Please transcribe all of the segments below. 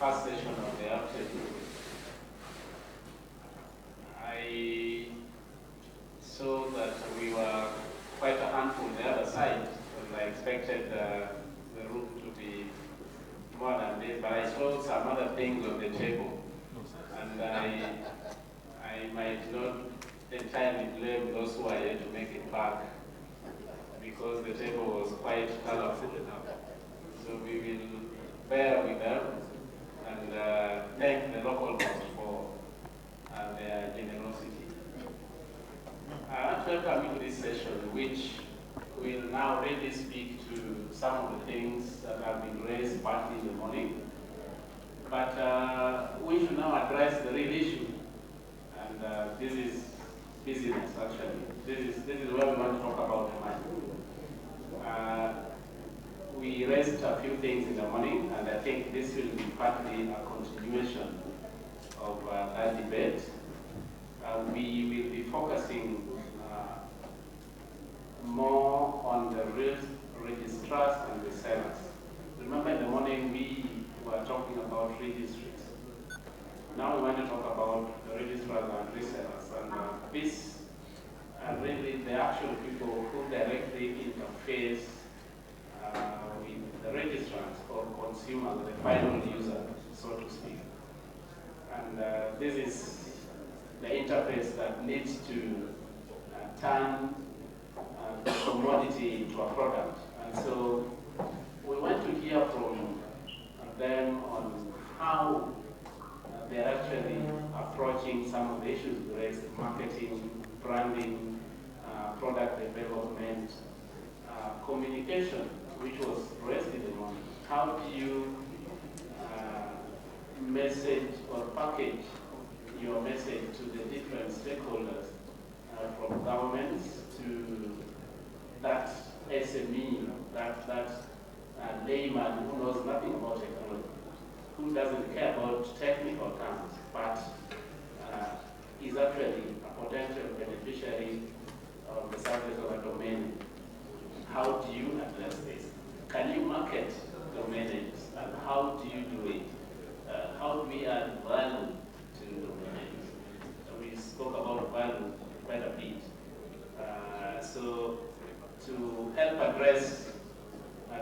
first session of the afternoon, I saw that we were quite a handful on the other side, because I expected the room to be more than this, but I saw some other things on the table, and I might not entirely blame those who are here to make it back, because the table was quite colorful enough. So we will bear with them and thank the local board for their generosity. I want to welcome you to this session, which will now really speak to some of the things that have been raised partly in the morning. But we should now address the real issue. And this is business, actually. This is where we want to talk about the money. We raised a few things in the morning, and I think this will be partly a continuation of that debate. We will be focusing more on the registrars and resellers. Remember, in the morning we were talking about registries. Now we want to talk about the registrars and resellers, and these are really the actual people who directly interface with the registrants or consumers, the final user, so to speak. And this is the interface that needs to turn the commodity into a product. And so we want to hear from them on how they're actually approaching some of the issues raised: marketing, branding, product development, communication, which was raised in the morning. How do you message or package your message to the different stakeholders, from governments to that SME, that layman who knows nothing about technology, who doesn't care about technical terms, but is actually a potential beneficiary of the service of a domain. How do you address this? Can you market domain names, and how do you do it? How do we add value to domain names? We spoke about value quite a bit. So to help address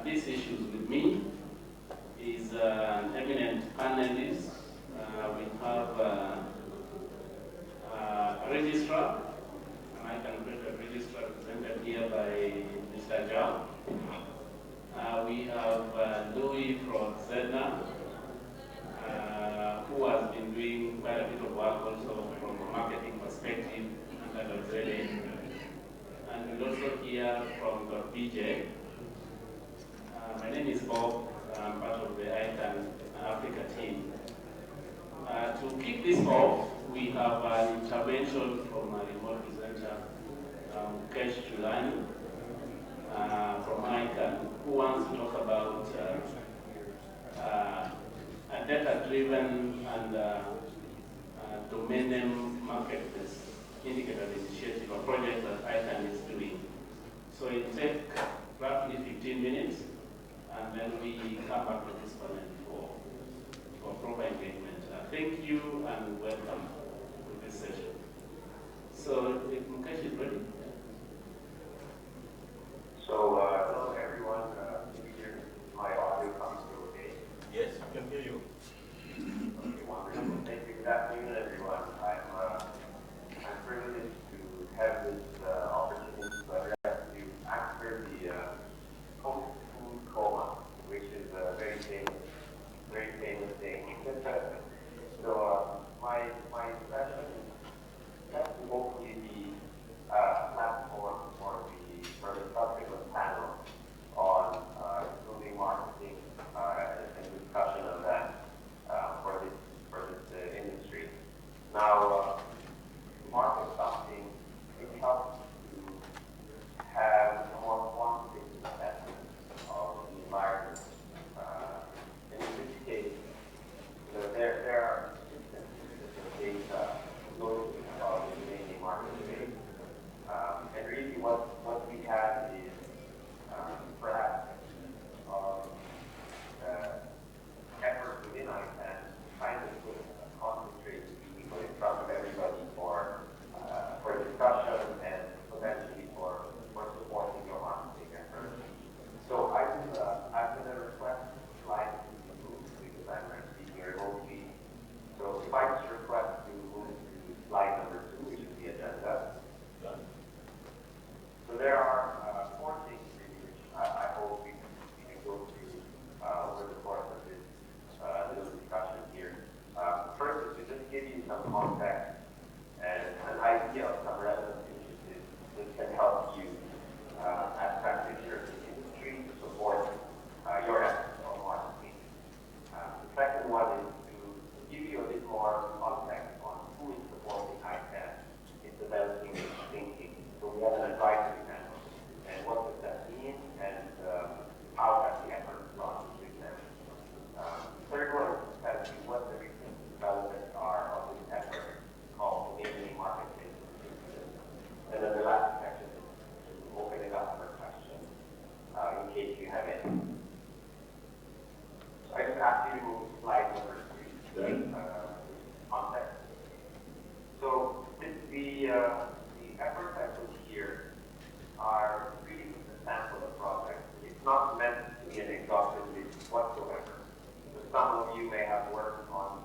these issues with me is an eminent panelist. We have a registrar, and I can put a registrar represented here by Mr. Ajao. We have Louis from ZADNA, who has been doing quite a bit of work also from a marketing perspective under the trading. And we'll also hear from BJ. My name is Bob. I'm part of the ICANN Africa team. To kick this off, we have an intervention from a remote presenter, Mukesh Chulani, from ICANN, who wants to talk about a data-driven and domain name marketplace indicator initiative, a project that ICANN is doing. So it will take roughly 15 minutes, and then we come back to this panel for proper engagement. Thank you and welcome to this session. So if Mukesh is ready. So hello everyone. Can you hear my audio comes through okay? Yes, we can hear you. Okay, wonderful. Thank you. Good afternoon, everyone. I'm privileged to have this opportunity to address you after the post-food coma, which is a very famous thing. So my session has to hopefully be actually move to slide number 3, context. So the efforts I put here are really a sample of projects. It's not meant to be an exhaustive list whatsoever. So some of you may have worked on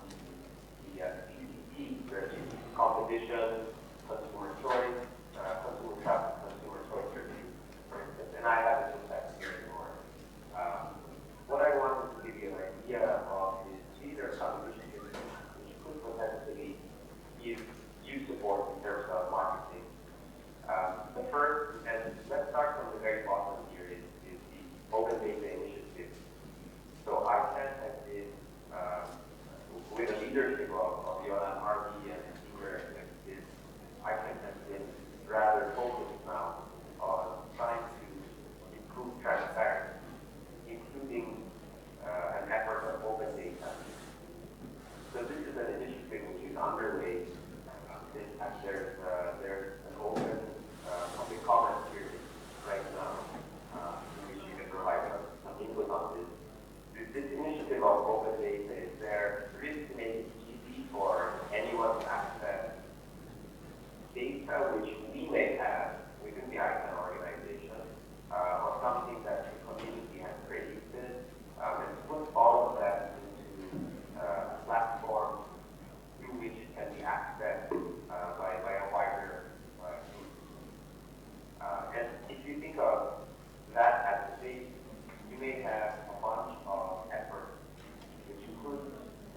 the CDT, where it's competition, consumer choice, consumer trust, consumer choice review, for instance. And I haven't put that here anymore. What I wanted to give you an idea of is these are some initiatives which could potentially give you support in terms of marketing. The first, and let's start from the very bottom here, is the Open Data Initiative. So ICANN has been, with the leadership of Yolan Harvey and senior executives, ICANN has been rather focused now on trying to improve transparency, including an effort of open data. So this is an initiative which is underway. There's an open public comment period right now, in which you can provide some input on this. This initiative of open data is there really to make it easy for anyone to access data which we may have within the ICANN organization, or something that the community has created, and put all of that into a platform through which it can be accessed by a wider group. And if you think of that as a base, you may have a bunch of efforts which you could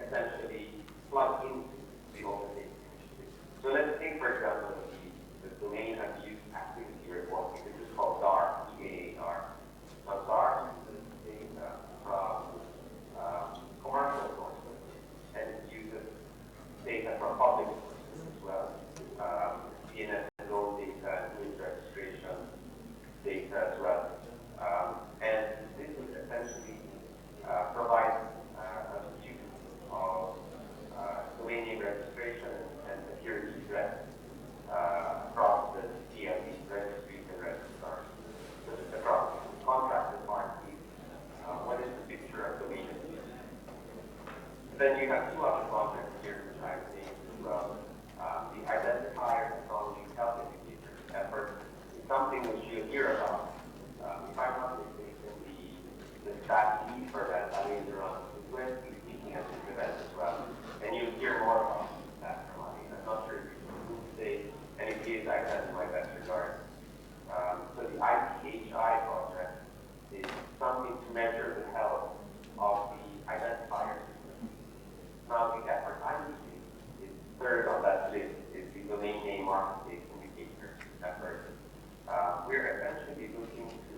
essentially plug into the open data initiative. So let's take, for example, the domain abuse activity report. This is called DAR, DAR. Now, DAR uses data from commercial sources and it uses data from public sources as well. DNSO data, news registration data as well. And this is essentially provides a suite of domain name registration and security threats across the DLE registries and registrars. So it's across contracted parties. What is the picture of domain abuse? Then you have two other projects here which I've named as well. The identifier technology health indicator effort is something which you hear about. If I'm not mistaken, the staff lead for that later on is going to be speaking at this event as well. And you'll hear more about that from Ali. I'm not sure if he's going to say, and if he is, I send my best regards. So the ICHI project is something to measure the health of the identifier system. Now, the effort I'm using is third on that list, is the domain name marketplace indicator effort. We're essentially looking to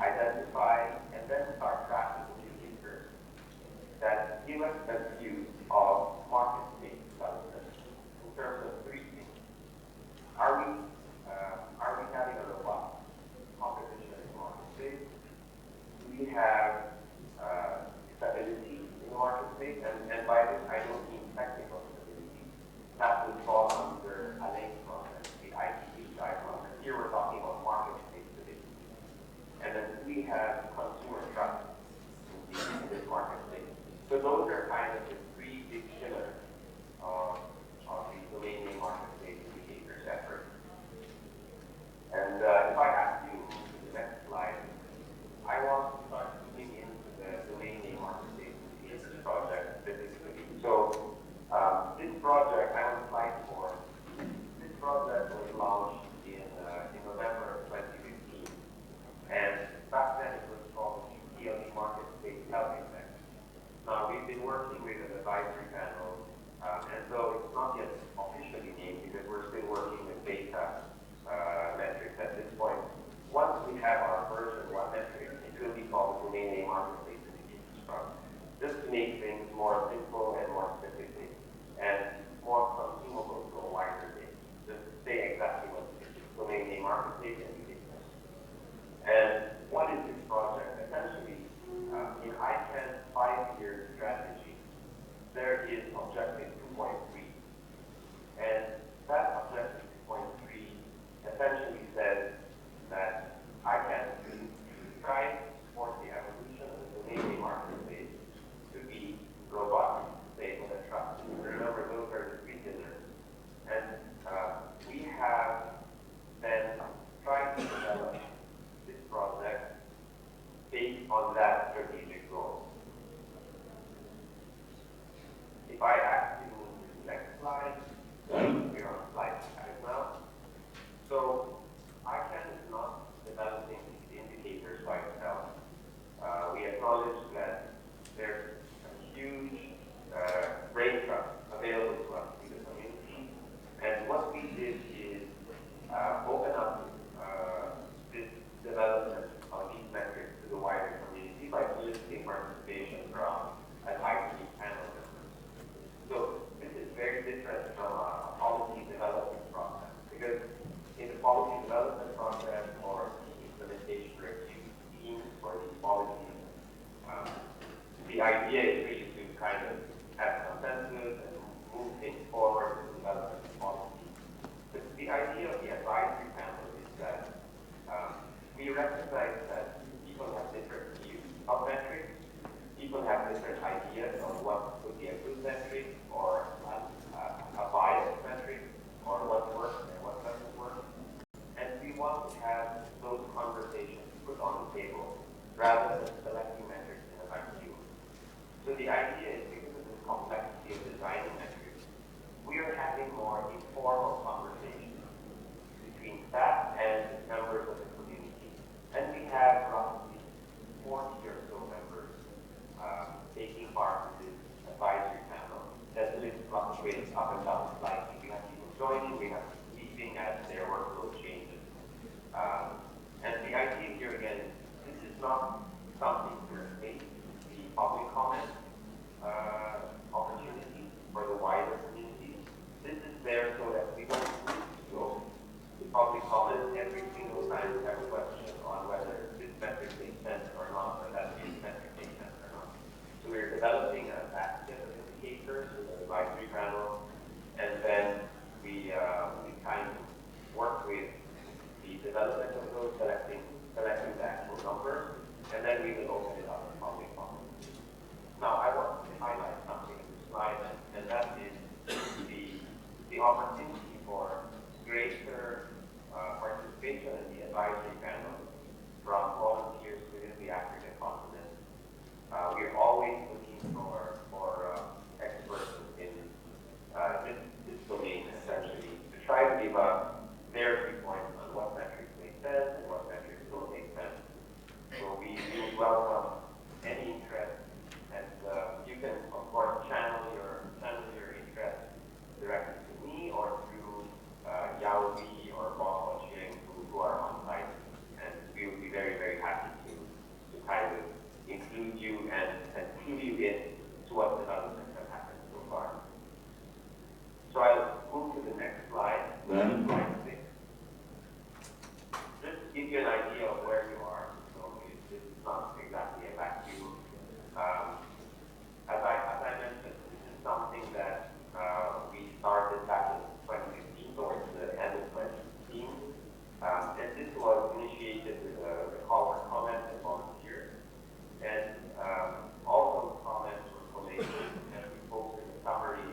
identify and then start tracking indicators that give us a view of marketplace development in terms of three things. Are we having a robust competition in the marketplace? Do we have stability in the marketplace? And by this, I don't mean technical stability. That would fall under Alain's project, the ICHI project. Here we're talking about marketplace stability. And then we have consumer trust in this marketplace. So those are kind of the three big pillars of the domain name marketplace indicators effort. And if I ask you to move to the next slide, I want to start moving into the domain name marketplace indicators project specifically. So this project, I'm on slide 4. This project was launched in November of 2015. And back then it was called DLE Marketplace Health Index. Now we've been working with an advisory panel, and so it's not yet officially named because we're still working with data metrics at this point. Once we have our version 1 metric, it will be called the Domain Name Marketplace Indicators Project. Just to make things more simple and more specific and more consumable to a wider base. Just to say exactly what it is. Domain Name Marketplace Indicators. And what is this project? Essentially, in ICANN's 5-year strategy, there is objective 2.3. And that objective 2.3 essentially says that ICANN will try to support the evolution of the domain name marketplace to be idea is really to kind of have consensus and move things forward and develop a policy. But the idea of the advisory panel is that we recognize that people have different views of metrics. People have different ideas on what would be a good metric or a biased metric or what works and what doesn't work. And we want to have those conversations put on the table rather than selecting metrics in a vacuum. So the idea is, because of the complexity of designing metrics, we are having more informal conversations between staff and members of the community. And we have roughly 40 or so members taking part in this advisory panel. That list fluctuates up and down slightly. We have people joining, we have people leaving as their workload changes. And the idea here again is this is not something to replace the public comment opportunity for the wider community. This is there so that we don't need to go to public comment every single time we have a question on whether this metric makes sense or not, or that metric makes sense or not. So we're developing a basket of indicators with the advisory panel, and then we kind of work with the development of those, selecting the actual numbers, and then we will open it up to public comment. Now, I want to highlight something in the slide, and that is the opportunity for greater participation in the advisory panel from volunteers within the African continent. We're always looking for experts in this domain, essentially, to try to give up their viewpoints on what metrics make sense and what metrics don't make sense. So we welcome any interest, and you can, of course, channel your interest directly to me or through Yao Li or Bob Ochieng who are on site, and we will be very, very happy to kind of include you and clue you in to what developments have happened so far. So I'll move to the next slide, slide 6. Just to give you an idea of where you are, so this is not exactly a vacuum. As I mentioned, this is something that we started back in 2015, towards the end of 2015. And this was initiated with a call for comments and volunteers. And all those comments were collated and we posted a summary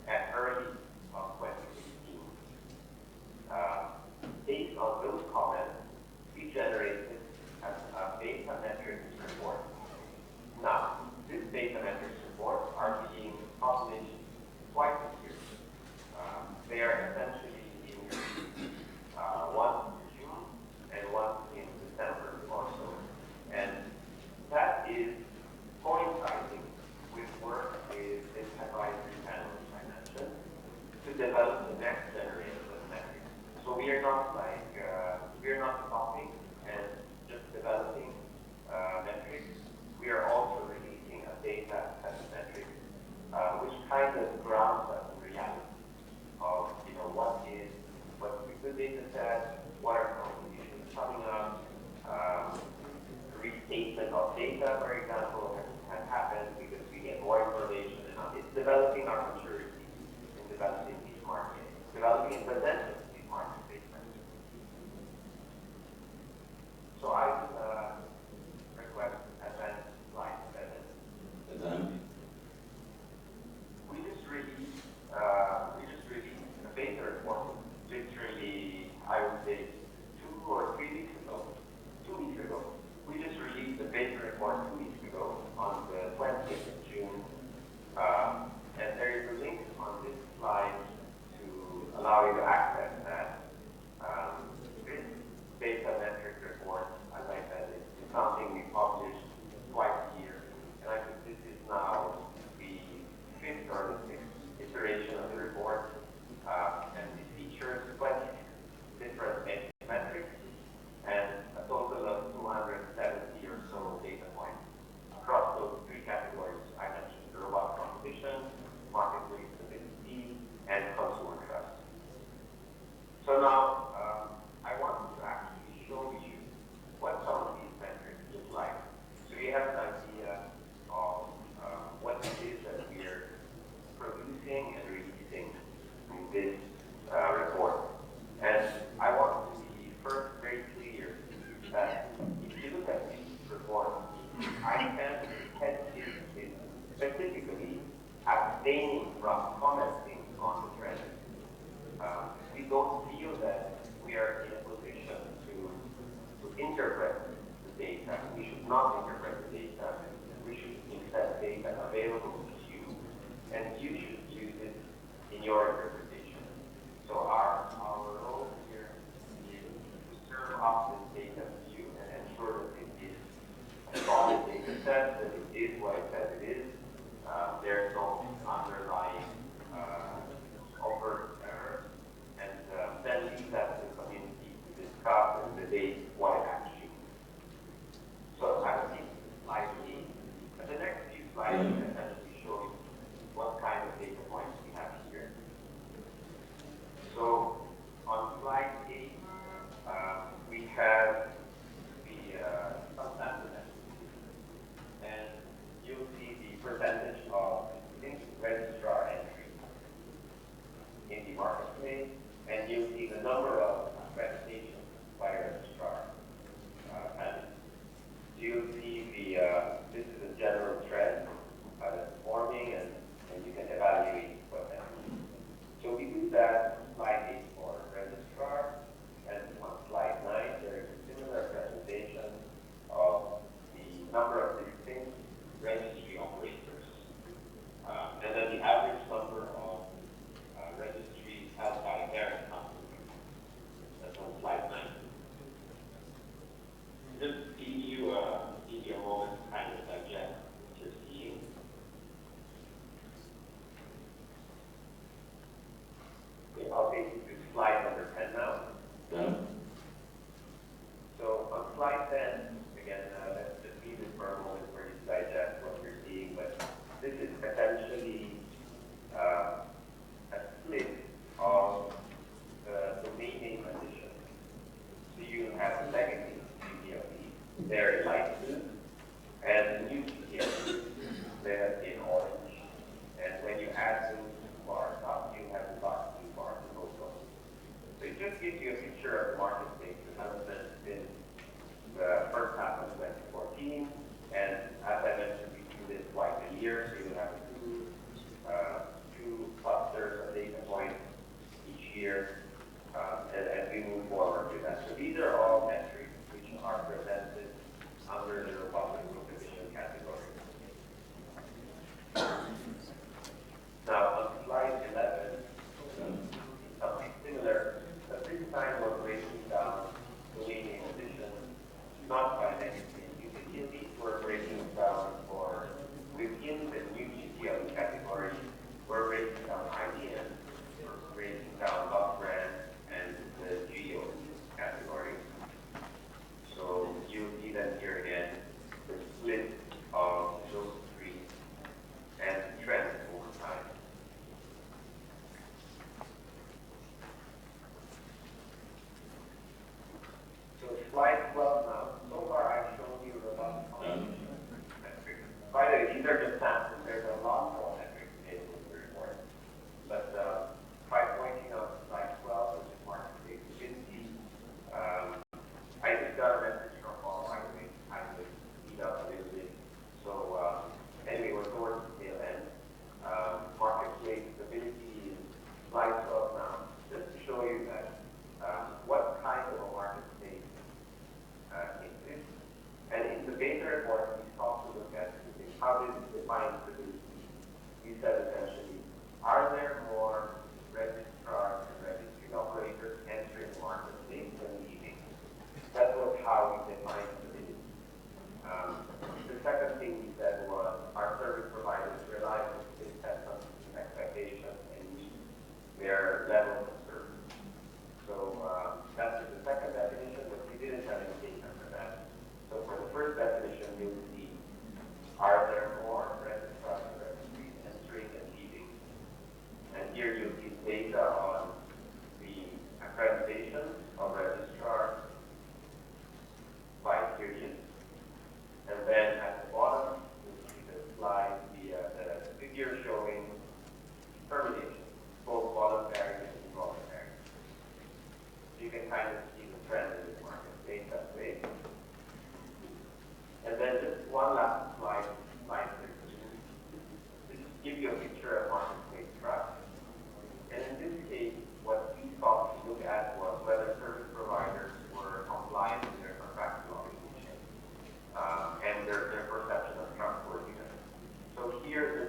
at early of 2015. Based on those comments, we generated a data metrics report. Now, this data metrics reports are being published twice a year. They are essentially being released once in June and once in December or so. And that is coinciding with work with this advisory panel, which I mentioned, to develop the next generation of metrics. So we are not stopping and just developing metrics. We are also releasing a data set of metrics, which kind of grounds us in reality of what's a good data set, what are some issues coming up, restatement of data, for example, has happened because we get more information, and it's developing our maturity in developing these markets, developing and presenting these market statements. So I would request advance slide 7. We just released specifically abstaining from commenting on the trend. We don't feel that we are in a position to interpret the data. We should not interpret the data. We should accept data available to you, and you should use it in your interpretation. So our role here is to serve up this data to you and ensure that it is a solid data set, that it is what it says it is. There's no underlying overt error, and then leave that to the community to discuss and debate what it actually means. So I will see slide 8. And the next few slides will essentially show you what kind of data points we have here. So on slide 8, we have the subsample estimate, and you'll see the percentage of registrar entry in the marketplace, and you'll see the number of accreditations by registrar. And you'll see this is a general trend that's forming, and you can evaluate what that means. So we do that on slide 8 for registrar, and on slide 9 there is a similar presentation of the number of distinct registry operators. And then the average number of registries held by a parent company. That's on slide 9. Just give you a moment to kind of digest what you're seeing. Okay, I'll take you to slide number 10 now. So on slide 10, again, let's just leave it for a moment where you digest what you're seeing, but this is essentially a split of the domain name addition. So you have legacy CTLD there in light blue, and new CTLD there in orange. And when you add those two bars up, you have the dark blue bars in both of them. So it just gives you a picture of the marketplace development since the first half of 2014. And as I mentioned, we do this twice a year, so you have two clusters of data points each year, and we move forward with that. So these are all metrics which are presented under the robust prohibition category. Now on slide 11, something similar, but this time we're breaking down domain name addition, not by legacy utilities. We're breaking down for within the new GTL category. We're breaking down ICANN, we're breaking down dot brand, and the geo category. So you'll see that here again, the split of those three and trends over time. So slide 12 now. So far I've shown you robust metrics. By the way, these are just samples. There's a lot more metrics in the report. But by pointing out slide 12, which is marketplace, you can see I just got a message from Paul, by the way. I would speed up a little bit. So anyway, we're towards the tail end. Marketplace stability is slide 12 now. Just to show you that what kind of a marketplace exists. And in the beta report, we sought to look at how this defines stability. We said essentially, are there more registrars and registry operators entering the marketplace than leaving? That was how we defined stability. The second thing we said was our service providers reliably set some expectations and meet their level of service. So that's the second definition, but we didn't have any data for that. So for the first definition, you'll see, are there more registrars and registries entering and leaving? And here you'll see data on the accreditation of registrars by period. And then at the bottom, you'll see the slide, the figure showing termination, both voluntary and involuntary. So you can kind of see the trend in the marketplace that way. And then just one last slide, slide 13.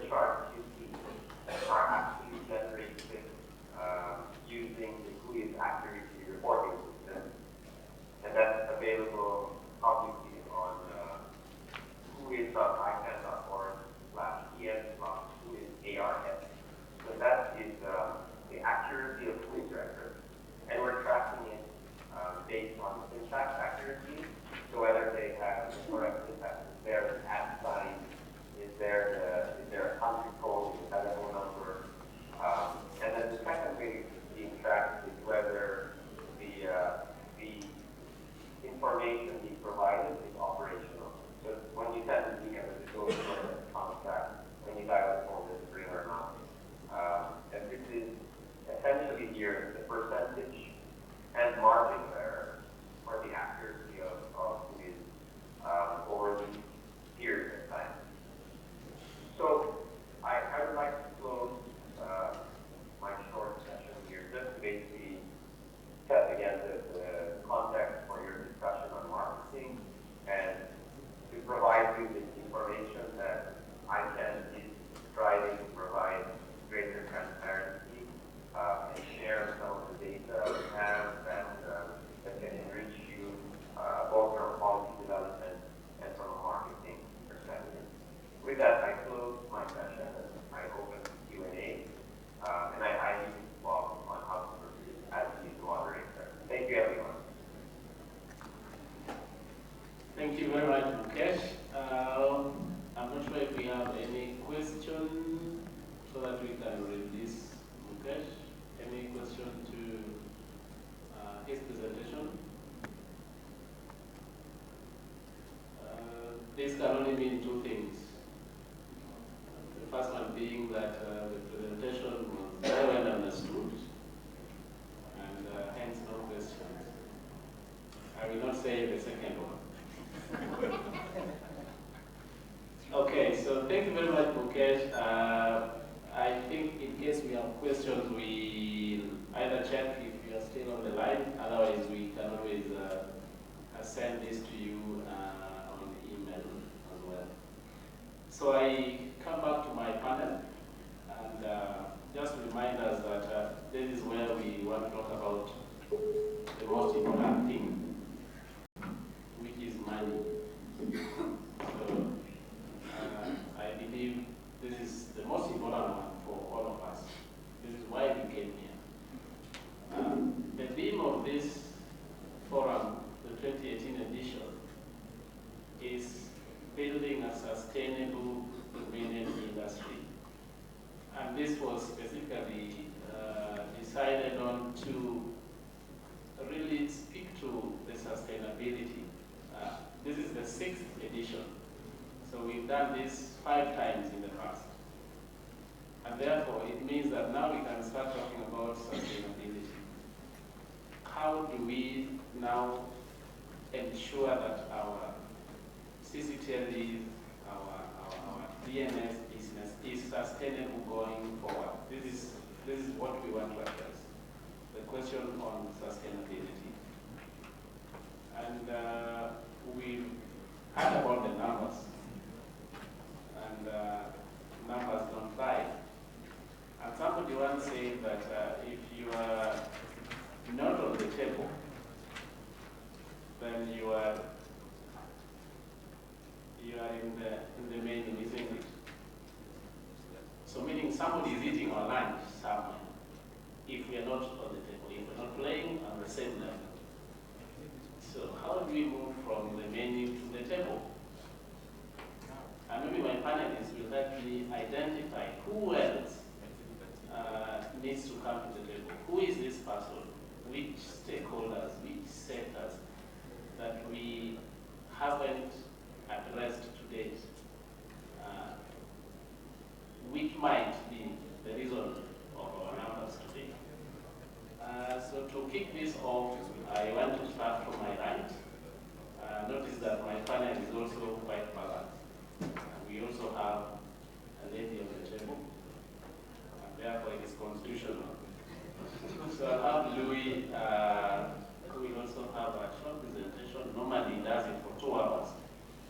charts you see are actually generated using the GUI's accuracy reporting system, and that's available publicly on GUI.icann.org/en/GUIARS. So that is the accuracy of GUI's records, and we're tracking it based on syntax accuracy. So whether they have the correct syntax, is there an at sign, is there a country code, is that a phone number? And then the second way being tracked is whether the information being provided is operational. So when you send an email, it goes to the contact. When you dial the phone, it's ring or not. And this is essentially here the percentage and margin of error for the accuracy of GUIs over the period of time. So I would like to close my short session here just to basically set again the context for your discussion on marketing and to provide you with information that ICANN is striving to provide greater transparency and share some of the data we have that can enrich you both from a policy development and from a marketing perspective. With that, I close my session and I open Q&A. And I leave Bob on how to proceed as the moderator. Thank you, everyone. Thank you very much, Mukesh. I'm not sure if we have any question so that we can release Mukesh. Any question to his presentation? This can only mean two things. The first one being that the presentation was very well understood and hence no questions. I will not say the second one. Okay, so thank you very much, Mukesh. I think in case we have questions, we'll either check if you are still on the line, otherwise we can always send this to you on email as well. So I come back to my panel and just remind us that this is where we want to talk about the most important thing, which is money. So I believe this is the most important one for all of us. This is why we came here. The theme of this forum, the 2018 edition, is building a sustainable convenience industry. And this was specifically decided on to really speak to the sustainability. This is the 6th edition. So we've done this 5 times in the past. And therefore, it means that now we can start talking about sustainability. How do we now ensure that our CCTLs, our DNS business is sustainable going forward? This is what we want to address, the question on sustainability. And we heard about the numbers, and numbers don't lie. And somebody once said that if you are not on the table, then you are in the menu, isn't it? So meaning somebody is eating our lunch somewhere if we are not on the table, if we're not playing on the same level. So how do we move from the menu to the table? And maybe my panelists will help me identify who else needs to come to the table. Who is this person? Which stakeholders, which sectors that we haven't addressed to date, which might be the reason of our numbers today. So to kick this off, I want to start from my right. Notice that my panel is also quite balanced. We also have a lady on the table, and therefore it is constitutional. So I'll have Louis, who will also have a short presentation. Normally he does it for 2 hours,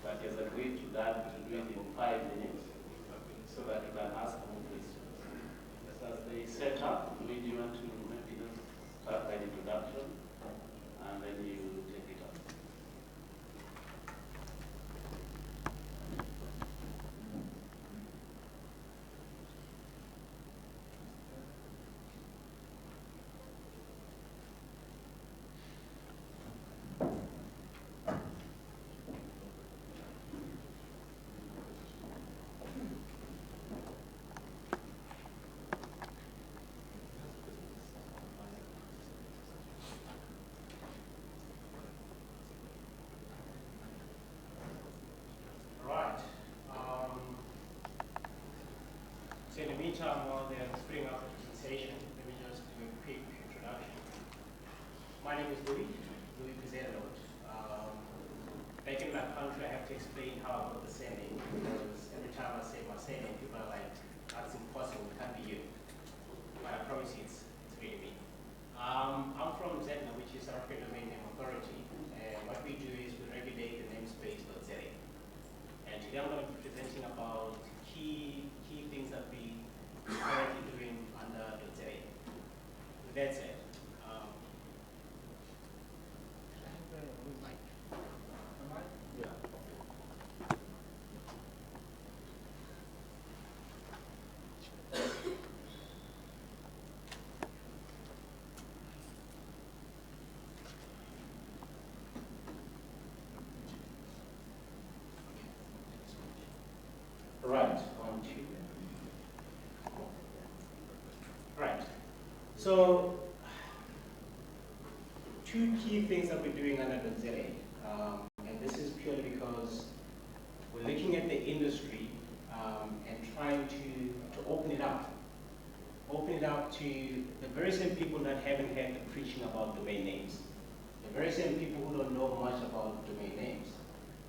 but he has agreed to do it in 5 minutes, so that we can then you take it up. So in the meantime, while they're splitting up the presentation, let me just do a quick introduction. My name is Bezuidenhout. Back in my country, I have to explain how I got the surname, because every time I say my surname, people are like, that's impossible, it can't be you. But I promise you, it's really me. I'm from ZADNA, which is South African Domain Name Authority, and what we do is we regulate the namespace.za. And today I'm going to be presenting about key things that we are currently doing under .za. With that said, right, on to. Right. So, two key things that we're doing under .za, and this is purely because we're looking at the industry and trying to open it up. Open it up to the very same people that haven't had the preaching about domain names. The very same people who don't know much about domain names.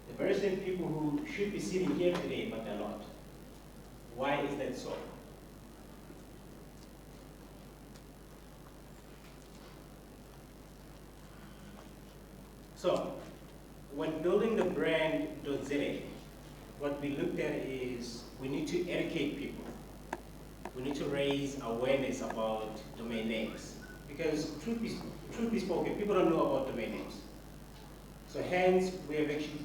The very same people who should be sitting here today, but they're not. Why is that so? So, when building the brand .za, what we looked at is we need to educate people. We need to raise awareness about domain names. Because truth be spoken, people don't know about domain names. So hence, we have actually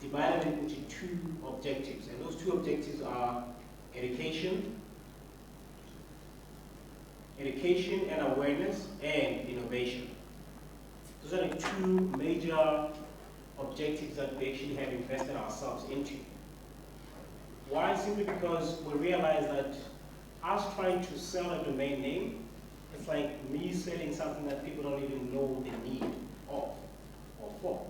divided it into two objectives. And those two objectives are education and awareness, and innovation. Those are the two major objectives that we actually have invested ourselves into. Why? Simply because we realize that us trying to sell a domain name, it's like me selling something that people don't even know the need of or for.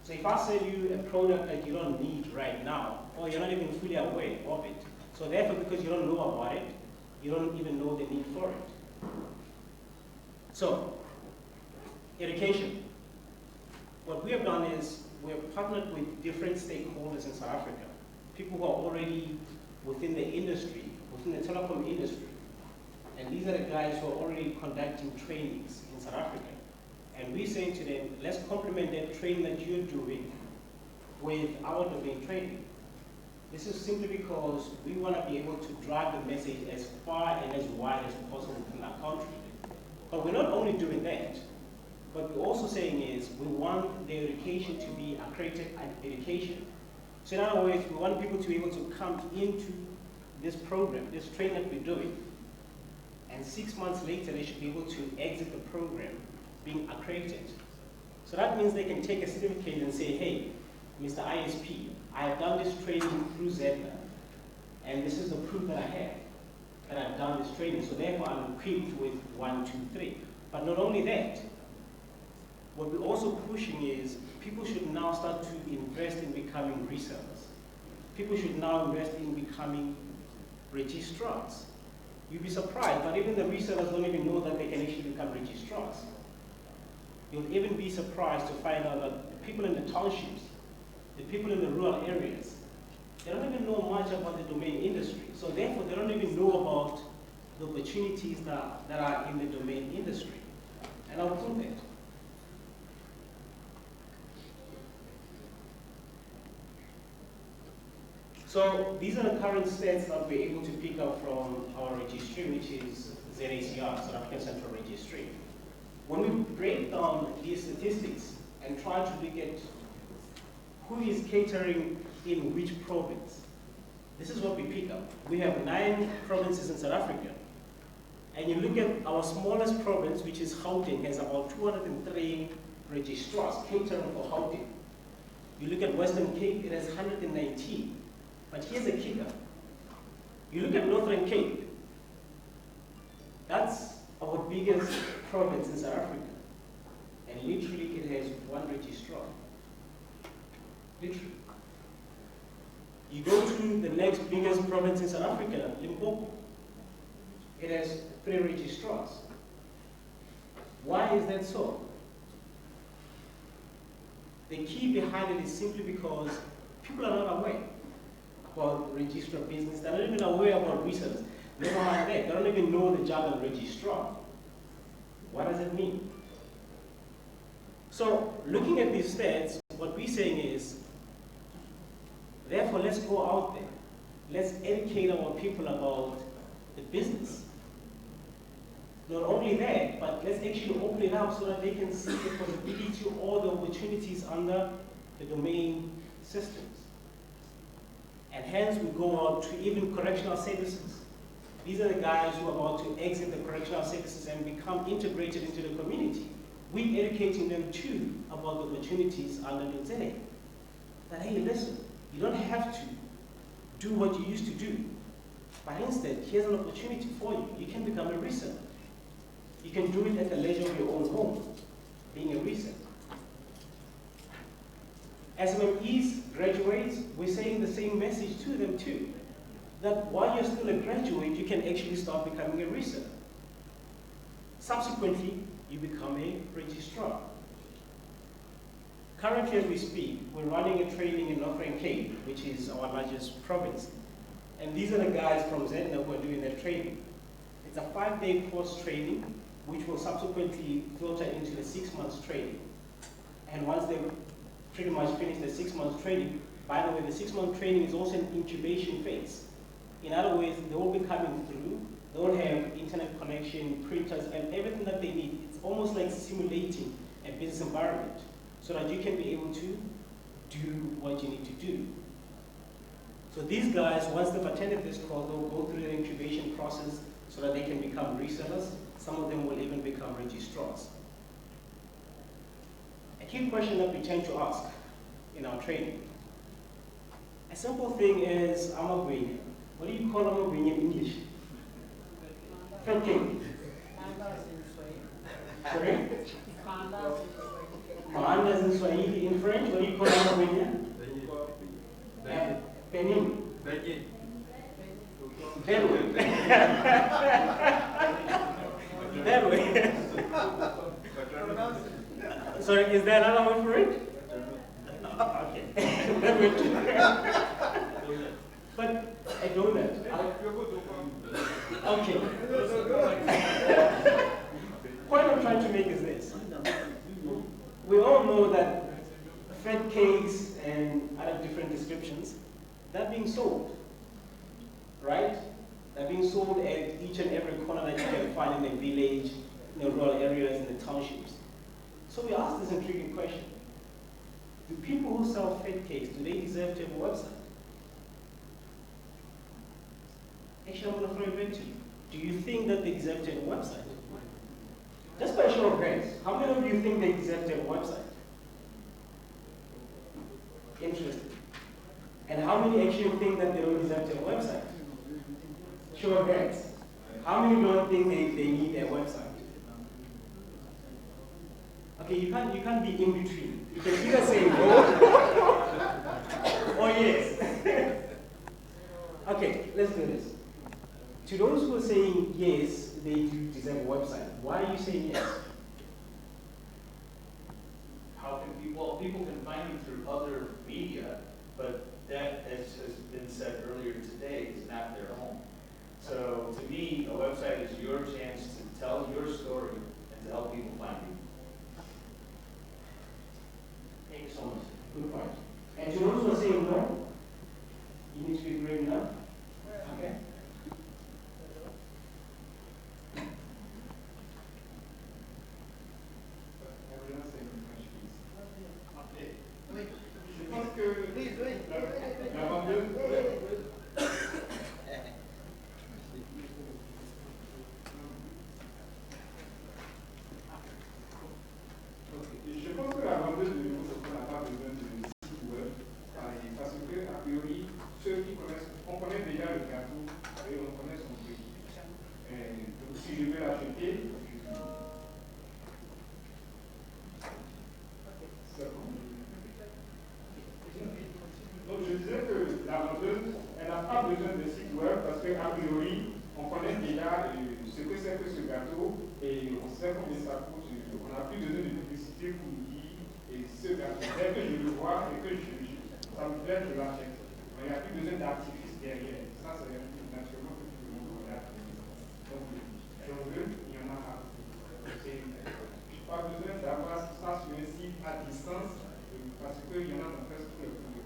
So if I sell you a product that you don't need right now, or you're not even fully aware of it, so therefore because you don't know about it, you don't even know the need for it. So, education. What we have done is we have partnered with different stakeholders in South Africa, people who are already within the industry, within the telecom industry. And these are the guys who are already conducting trainings in South Africa. And we're saying to them, let's complement that training that you're doing with our domain training. This is simply because we want to be able to drive the message as far and as wide as possible within our country. But we're not only doing that, but we're also saying is we want the education to be accredited education. So in other words, we want people to be able to come into this program, this training that we're doing, and 6 months later they should be able to exit the program being accredited. So that means they can take a certificate and say, hey, Mr. ISP, I have done this training through ZADNA, and this is the proof that I have, that I've done this training, so therefore I'm equipped with 1, 2, 3. But not only that, what we're also pushing is people should now start to invest in becoming resellers. People should now invest in becoming registrars. You'd be surprised, but even the resellers don't even know that they can actually become registrars. You'll even be surprised to find out that the people in the townships, the people in the rural areas, they don't even know much about the domain industry. So therefore, they don't even know about the opportunities that are in the domain industry. And I'll prove that. So these are the current stats that we're able to pick up from our registry, which is ZACR, South African Central Registry. when we break down these statistics and try to look at who is catering in which province, this is what we pick up. We have 9 provinces in South Africa. And you look at our smallest province, which is Gauteng, has about 203 registrars catering for Gauteng. You look at Western Cape, it has 119. But here's a kicker. You look at Northern Cape, that's our biggest province in South Africa. And literally it has 1 registrar. Literally. You go to the next biggest province in South Africa, Limpopo. It has 3 registrars. Why is that so? The key behind it is simply because people are not aware about registrar business. They're not even aware about resellers. Never mind that. They don't even know the jargon registrar. What does it mean? So, looking at these stats, what we're saying is, therefore, let's go out there. Let's educate our people about the business. Not only that, but let's actually open it up so that they can see the possibility or the opportunities under the domain systems. And hence we go out to even correctional services. These are the guys who are about to exit the correctional services and become integrated into the community. We're educating them too about the opportunities under the ZADNA. That, hey, listen, you don't have to do what you used to do. But instead, here's an opportunity for you. You can become a reseller. You can do it at the leisure of your own home, being a reseller. As SMEs graduates, we're saying the same message to them too. That while you're still a graduate, you can actually start becoming a reseller. Subsequently, you become a registrar. Currently, as we speak, we're running a training in Northern Cape, which is our largest province. And these are the guys from ZADNA who are doing that training. It's a 5-day course training, which will subsequently filter into the 6 months training. And once they pretty much finish the 6 months training, by the way, the 6 month training is also an incubation phase. In other words, they will be coming through, they will have internet connection, printers, and everything that they need. It's almost like simulating a business environment so that you can be able to do what you need to do. So these guys, once they've attended this course, they'll go through the incubation process so that they can become resellers. Some of them will even become registrars. A key question that we tend to ask in our training. A simple thing is, I'm a Gwenya. What do you call a Gwenya in English? Fat king. Sorry? Mandas in Swahili. In French, what do you call a Gwenya? Penin. That way. That way. Sorry, is there another word for it? Okay. That way too. But a donut. Okay. Point I'm trying to make is this. We all know that fat cakes and other different descriptions, they're being sold, right? They're being sold at each and every corner that you can find in the village, in the rural areas, in the townships. So we ask this intriguing question. Do people who sell fat cakes, do they deserve to have a website? Actually, I'm going to throw it back to you. Do you think that they deserve to have a website? Just by a show of hands, how many of you think they deserve to have a website? Interesting. And how many actually think that they don't deserve to have a website? Show of hands. How many don't think they need a website? Okay, you can't be in between. You can either say no or yes. Okay, let's do this. To those who are saying yes, they do deserve a website, why are you saying yes? How can people can find you through other media, but that, as has been said earlier today, is not their home. So to me, a website is your chance to tell your story and to help people find you. Thank you so much. Good point. And to those who are saying no, you need to be brave enough. Okay? de site web parce qu'a priori, on connaît déjà ce que c'est que ce gâteau et on sait combien ça coûte. On n'a plus besoin de publicité pour dire et ce gâteau. Dès que je le vois et que ça me plaît, je l'achète. Il n'y a plus besoin d'artifice derrière. Ça, c'est naturellement que tout le monde regarde. Donc, j'en veux, il y en a un. Je n'ai pas besoin d'avoir ça sur un site à distance parce qu'il y en a dans presque tous les pays.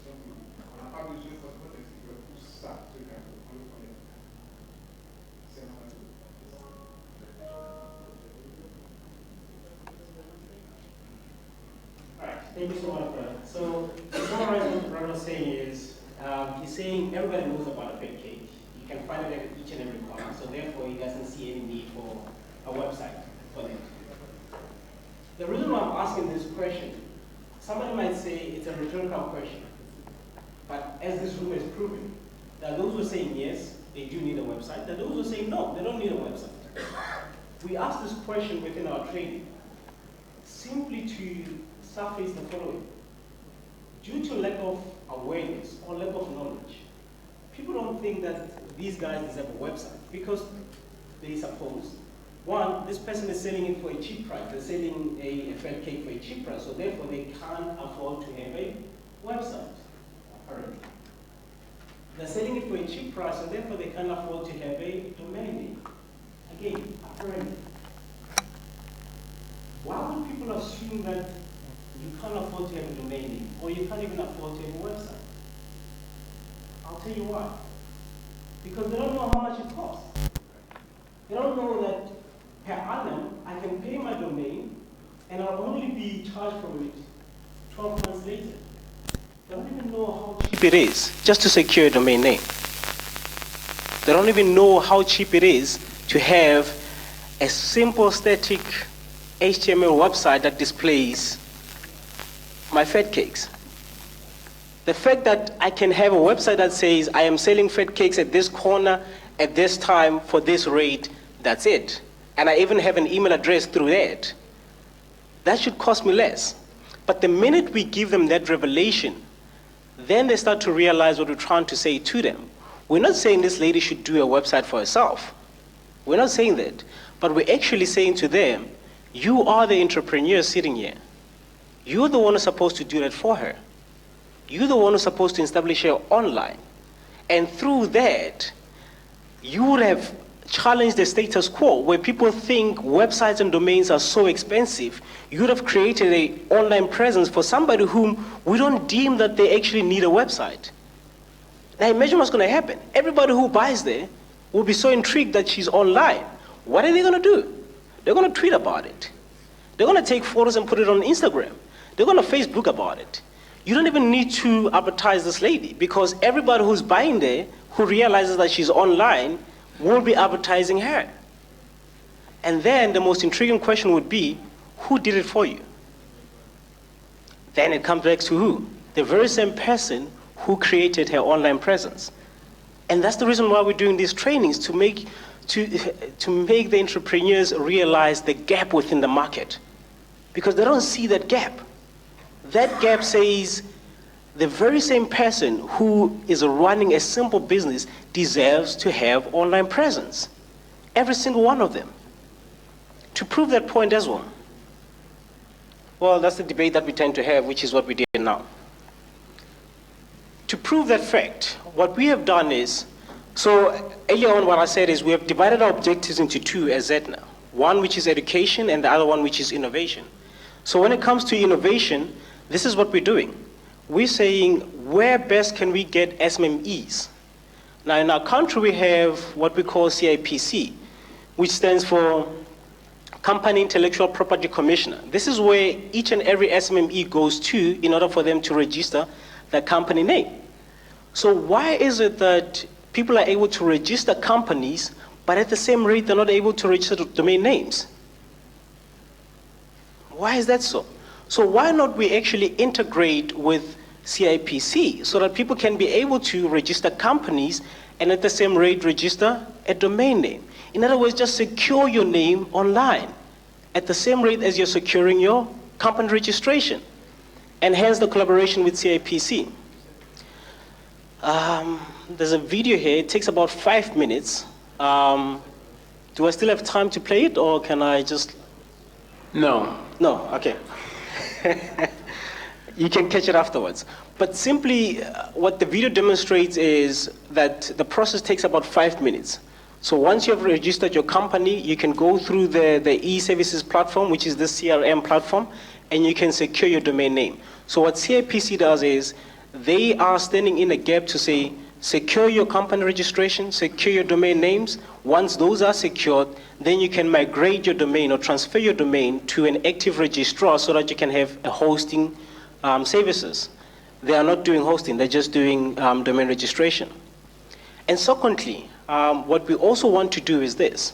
On n'a pas besoin forcément de site web pour ça, ce gâteau. On le connaît. C'est normal. Thank you so much, brother. So, to summarize what the brother was saying is, he's saying everybody knows about a fake cake. You can find it at each and every corner, so therefore he doesn't see any need for a website for that. The reason why I'm asking this question, somebody might say it's a rhetorical question, but as this room is proving, there are those who are saying yes, they do need a website, there are those who are saying no, they don't need a website. We asked this question within our training simply to surface the following. Due to lack of awareness or lack of knowledge, people don't think that these guys deserve a website because they suppose, one, this person is selling it for a cheap price. They're selling a fat cake for a cheap price, so therefore they can't afford to have a website, apparently. They're selling it for a cheap price, and therefore they can't afford to have a domain name. Again, apparently. Why would people assume that you can't afford to have a domain name, or you can't even afford to have a website? I'll tell you why. Because they don't know how much it costs. They don't know that per annum, I can pay my domain, and I'll only be charged for it 12 months later. They don't even know how cheap it is just to secure a domain name. They don't even know how cheap it is to have a simple static HTML website that displays my fat cakes. The fact that I can have a website that says I am selling fat cakes at this corner, at this time, for this rate, that's it. And I even have an email address through that. That should cost me less. But the minute we give them that revelation, then they start to realize what we're trying to say to them. We're not saying this lady should do a website for herself. We're not saying that. But we're actually saying to them, you are the entrepreneur sitting here. You're the one who's supposed to do that for her. You're the one who's supposed to establish her online. And through that, you would have challenged the status quo where people think websites and domains are so expensive. You would have created an online presence for somebody whom we don't deem that they actually need a website. Now imagine what's going to happen. Everybody who buys there will be so intrigued that she's online. What are they going to do? They're going to tweet about it. They're going to take photos and put it on Instagram. They're going to Facebook about it. You don't even need to advertise this lady because everybody who's buying there who realizes that she's online will be advertising her. And then the most intriguing question would be, who did it for you? Then it comes back to who? The very same person who created her online presence. And that's the reason why we're doing these trainings, to make the entrepreneurs realize the gap within the market. Because they don't see that gap. That gap says the very same person who is running a simple business deserves to have online presence. Every single one of them. To prove that point as well. Well, that's the debate that we tend to have, which is what we did now. To prove that fact, what we have done is, so earlier on what I said is we have divided our objectives into two as ZADNA. One which is education and the other one which is innovation. So when it comes to innovation, this is what we're doing. We're saying, where best can we get SMMEs? Now in our country we have what we call CIPC, which stands for Company Intellectual Property Commissioner. This is where each and every SMME goes to in order for them to register their company name. So why is it that people are able to register companies, but at the same rate they're not able to register domain names? Why is that so? So why not we actually integrate with CIPC so that people can be able to register companies and at the same rate register a domain name? In other words, just secure your name online at the same rate as you're securing your company registration, and hence the collaboration with CIPC. There's a video here. It takes about 5 minutes. Do I still have time to play it, or can I just... No. No, okay. You can catch it afterwards. But simply, what the video demonstrates is that the process takes about 5 minutes. So once you have registered your company, you can go through the e-services platform, which is the CRM platform, and you can secure your domain name. So what CIPC does is, they are standing in a gap to say, secure your company registration, secure your domain names. Once those are secured, then you can migrate your domain or transfer your domain to an active registrar so that you can have a hosting services. They are not doing hosting, they're just doing domain registration. And secondly, what we also want to do is this.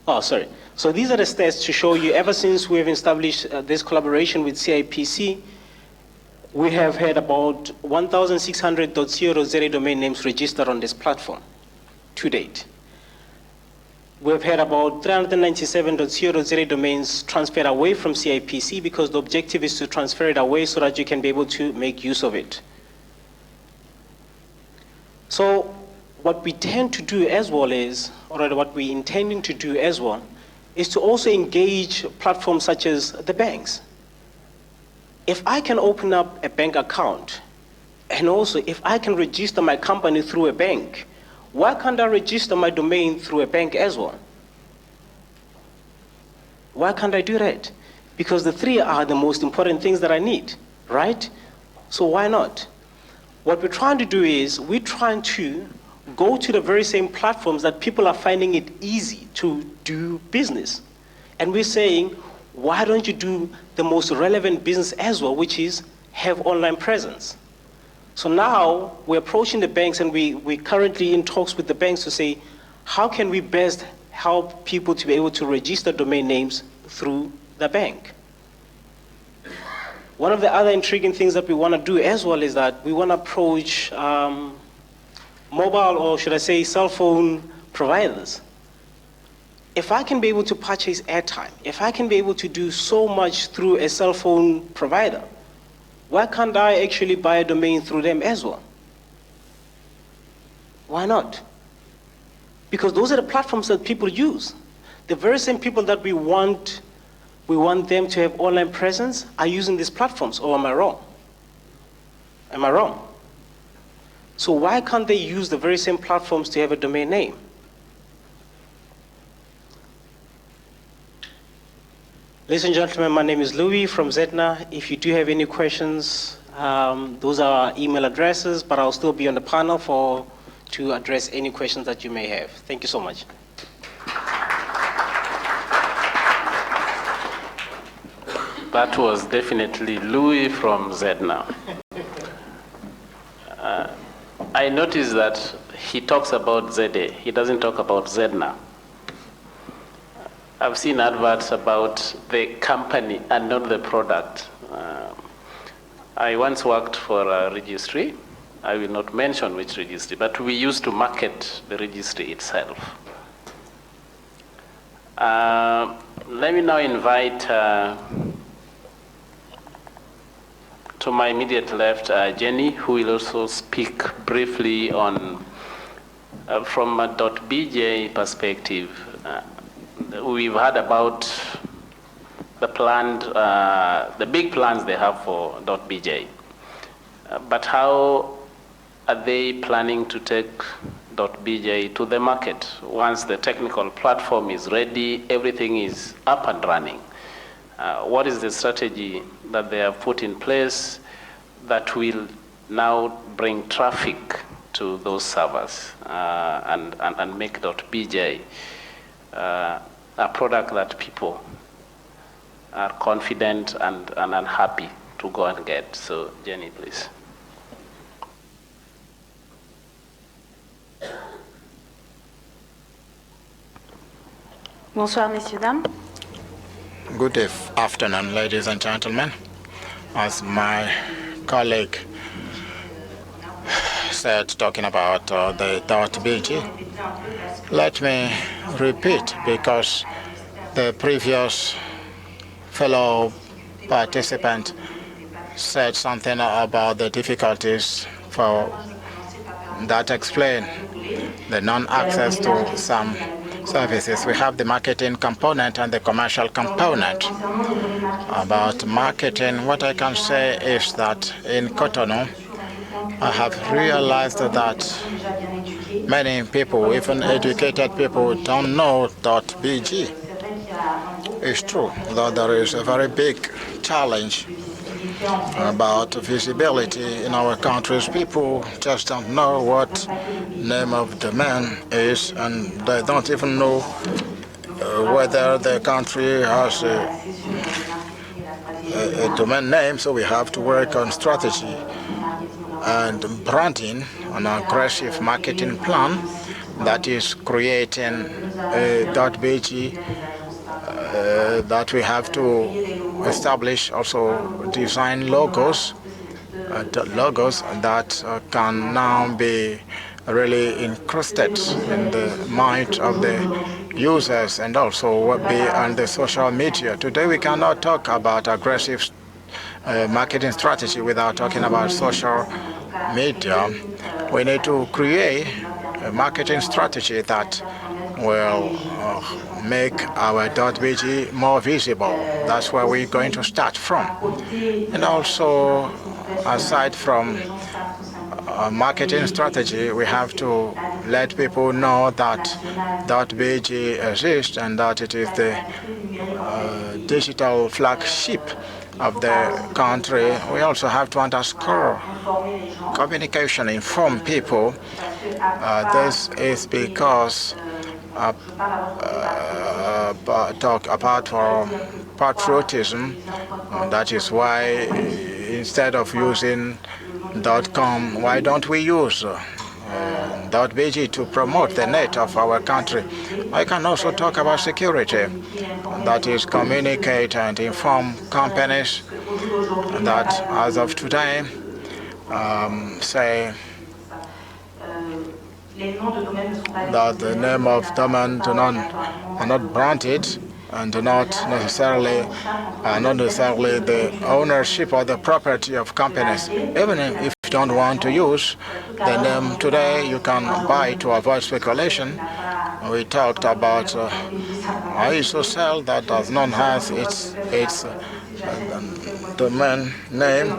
So these are the stats to show you, ever since we have established this collaboration with CIPC, we have had about 1,600.co.za domain names registered on this platform to date. We've had about 397.co.za domains transferred away from CIPC because the objective is to transfer it away so that you can be able to make use of it. So what we tend to do as well is, or rather what we're intending to do as well, is to also engage platforms such as the banks. If I can open up a bank account, and also if I can register my company through a bank, why can't I register my domain through a bank as well? Why can't I do that? Because the three are the most important things that I need, right? So why not? What we're trying to do is, we're trying to go to the very same platforms that people are finding it easy to do business. And we're saying, why don't you do the most relevant business as well, which is have online presence? So now we're approaching the banks, and we're currently in talks with the banks to say, how can we best help people to be able to register domain names through the bank? One of the other intriguing things that we want to do as well is that we want to approach mobile, or should I say cell phone providers. If I can be able to purchase airtime, if I can be able to do so much through a cell phone provider, why can't I actually buy a domain through them as well? Why not? Because those are the platforms that people use. The very same people that we want them to have online presence are using these platforms, or am I wrong? Am I wrong? So why can't they use the very same platforms to have a domain name? Ladies and gentlemen, my name is Louis from ZADNA. If you do have any questions, those are our email addresses, but I'll still be on the panel to address any questions that you may have. Thank you so much. That was definitely Louis from ZADNA. I noticed that he talks about ZA. He doesn't talk about ZADNA. I've seen adverts about the company and not the product. I once worked for a registry. I will not mention which registry, but we used to market the registry itself. Let me now invite to my immediate left, Jenny, who will also speak briefly on, from a .bj perspective. We've heard about the big plans they have for .bj. But how are they planning to take .bj to the market? Once the technical platform is ready, everything is up and running. What is the strategy that they have put in place that will now bring traffic to those servers and make .bj a product that people are confident and happy to go and get? So, Jenny, please. Bonsoir, messieurs, dames. Good afternoon, ladies and gentlemen. As my colleague said, talking about the .bg, let me repeat, because the previous fellow participant said something about the difficulties for that explain the non-access to some services. We have the marketing component and the commercial component. About marketing, what I can say is that in Cotonou, I have realized that many people, even educated people, don't know .bg. It's true that there is a very big challenge about visibility in our countries. People just don't know what name of domain is, and they don't even know whether the country has a domain name. So we have to work on strategy and branding, an aggressive marketing plan that is creating a .bg that we have to establish, also design logos that can now be really incrusted in the mind of the users and also be on the social media. Today we cannot talk about aggressive marketing strategy without talking about social media. We need to create a marketing strategy that will make our .bg more visible. That's where we're going to start from. And also, aside from marketing strategy, we have to let people know that .bg exists and that it is the digital flagship of the country. We also have to underscore communication, inform people. This is because apart from patriotism, that is why instead of using .com, why don't we use .bg to promote the net of our country? I can also talk about security, that is communicate and inform companies that as of today, say that the name of domain are not branded and not necessarily the ownership or the property of companies. Even if you don't want to use the name today, you can buy to avoid speculation. We talked about ISOCell that does not have its domain name.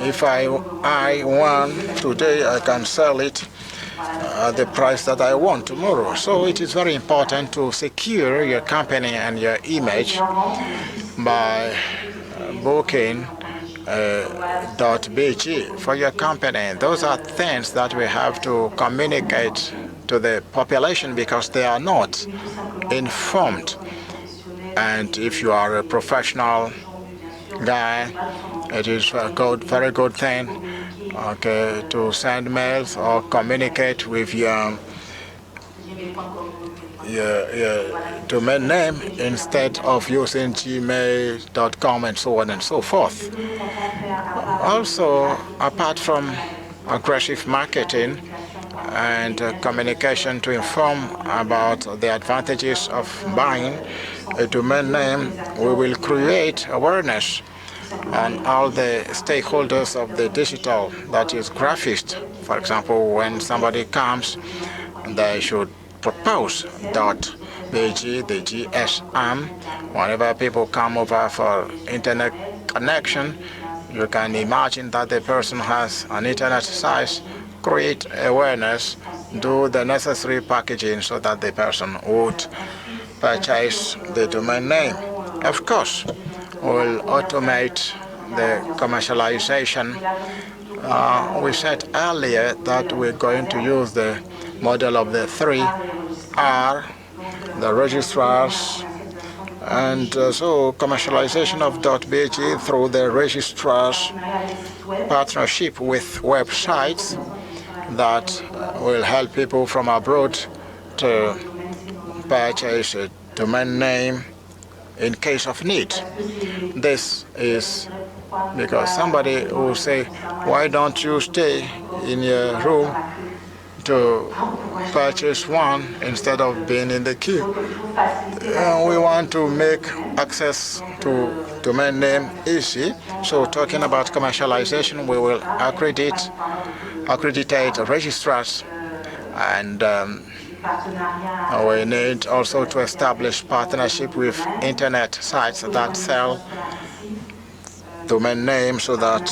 If I want today, I can sell it at the price that I want tomorrow. So it is very important to secure your company and your image by booking .bg for your company. Those are things that we have to communicate to the population because they are not informed. And if you are a professional guy, it is a very good thing, okay, to send mails or communicate with your domain name instead of using gmail.com and so on and so forth. Also, apart from aggressive marketing and communication to inform about the advantages of buying a domain name, we will create awareness on all the stakeholders of the digital, that is graphics. For example, when somebody comes, they should propose .bg, the GSM. Whenever people come over for internet connection, you can imagine that the person has an internet site, create awareness, do the necessary packaging so that the person would purchase the domain name. Of course, we'll automate the commercialization. We said earlier that we're going to use the model of the 3R, the registrars, and so commercialization of .bg through the registrars, partnership with websites that will help people from abroad to purchase a domain name in case of need. This is because somebody will say, why don't you stay in your room to purchase one instead of being in the queue? We want to make access to domain name easy. So talking about commercialization, we will accredit accredited registrars, and we need also to establish partnership with internet sites that sell domain names so that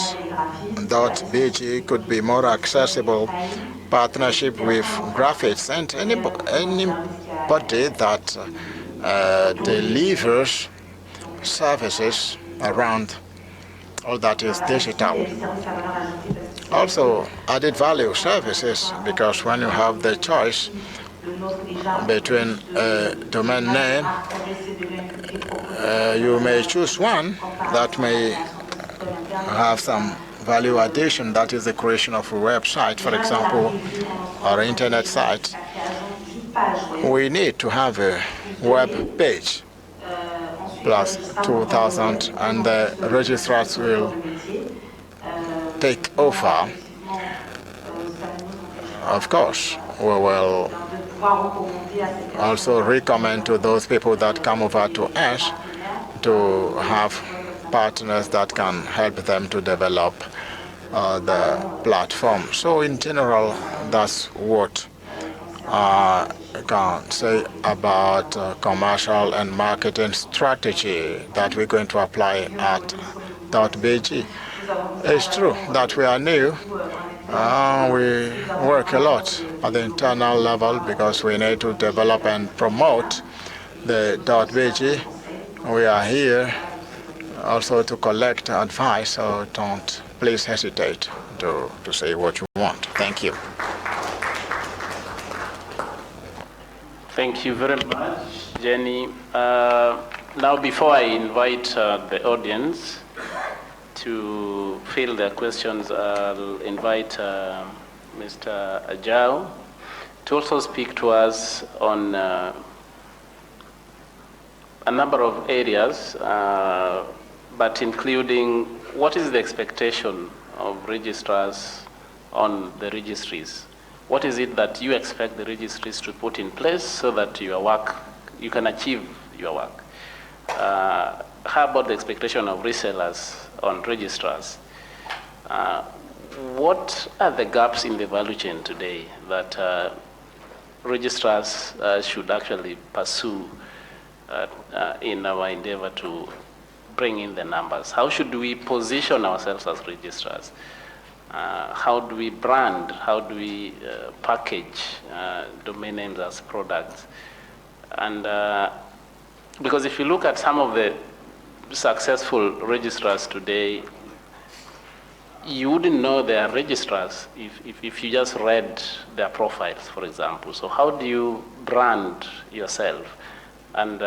.bg could be more accessible, partnership with graphics, and anybody that delivers services around all that is digital. Also, added value services, because when you have the choice between a domain name, you may choose one that may have some value addition, that is the creation of a website, for example, or internet site. We need to have a web page plus 2,000, and the registrars will take over. Of course, we will also recommend to those people that come over to us to have partners that can help them to develop the platform. So in general, that's what I can say about commercial and marketing strategy that we're going to apply at .bg. It's true that we are new. We work a lot at the internal level because we need to develop and promote the .bg. We are here also to collect advice, so don't please hesitate to say what you want. Thank you. Thank you very much, Jenny. Now, before I invite the audience to fill their questions, I'll invite Mr. Ajao to also speak to us on a number of areas, but including what is the expectation of registrars on the registries? What is it that you expect the registries to put in place so that your work, you can achieve your work? How about the expectation of resellers on registrars? What are the gaps in the value chain today that registrars should actually pursue in our endeavor to bring in the numbers? How should we position ourselves as registrars? How do we brand? How do we package domain names as products? And because if you look at some of the successful registrars today, you wouldn't know they are registrars if you just read their profiles, for example. So how do you brand yourself? And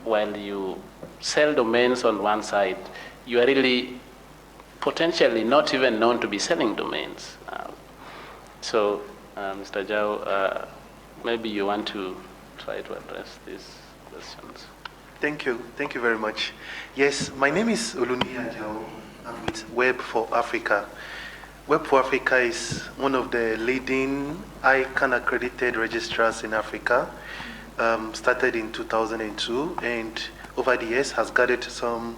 while you sell domains on one side, you are really potentially not even known to be selling domains. So, Mr. Ajao, maybe you want to try to address these questions. Thank you very much. Yes, my name is Oluniyi Ajao. I'm with Web for Africa. Web for Africa is one of the leading ICANN accredited registrars in Africa. Started in 2002, and over the years has gathered some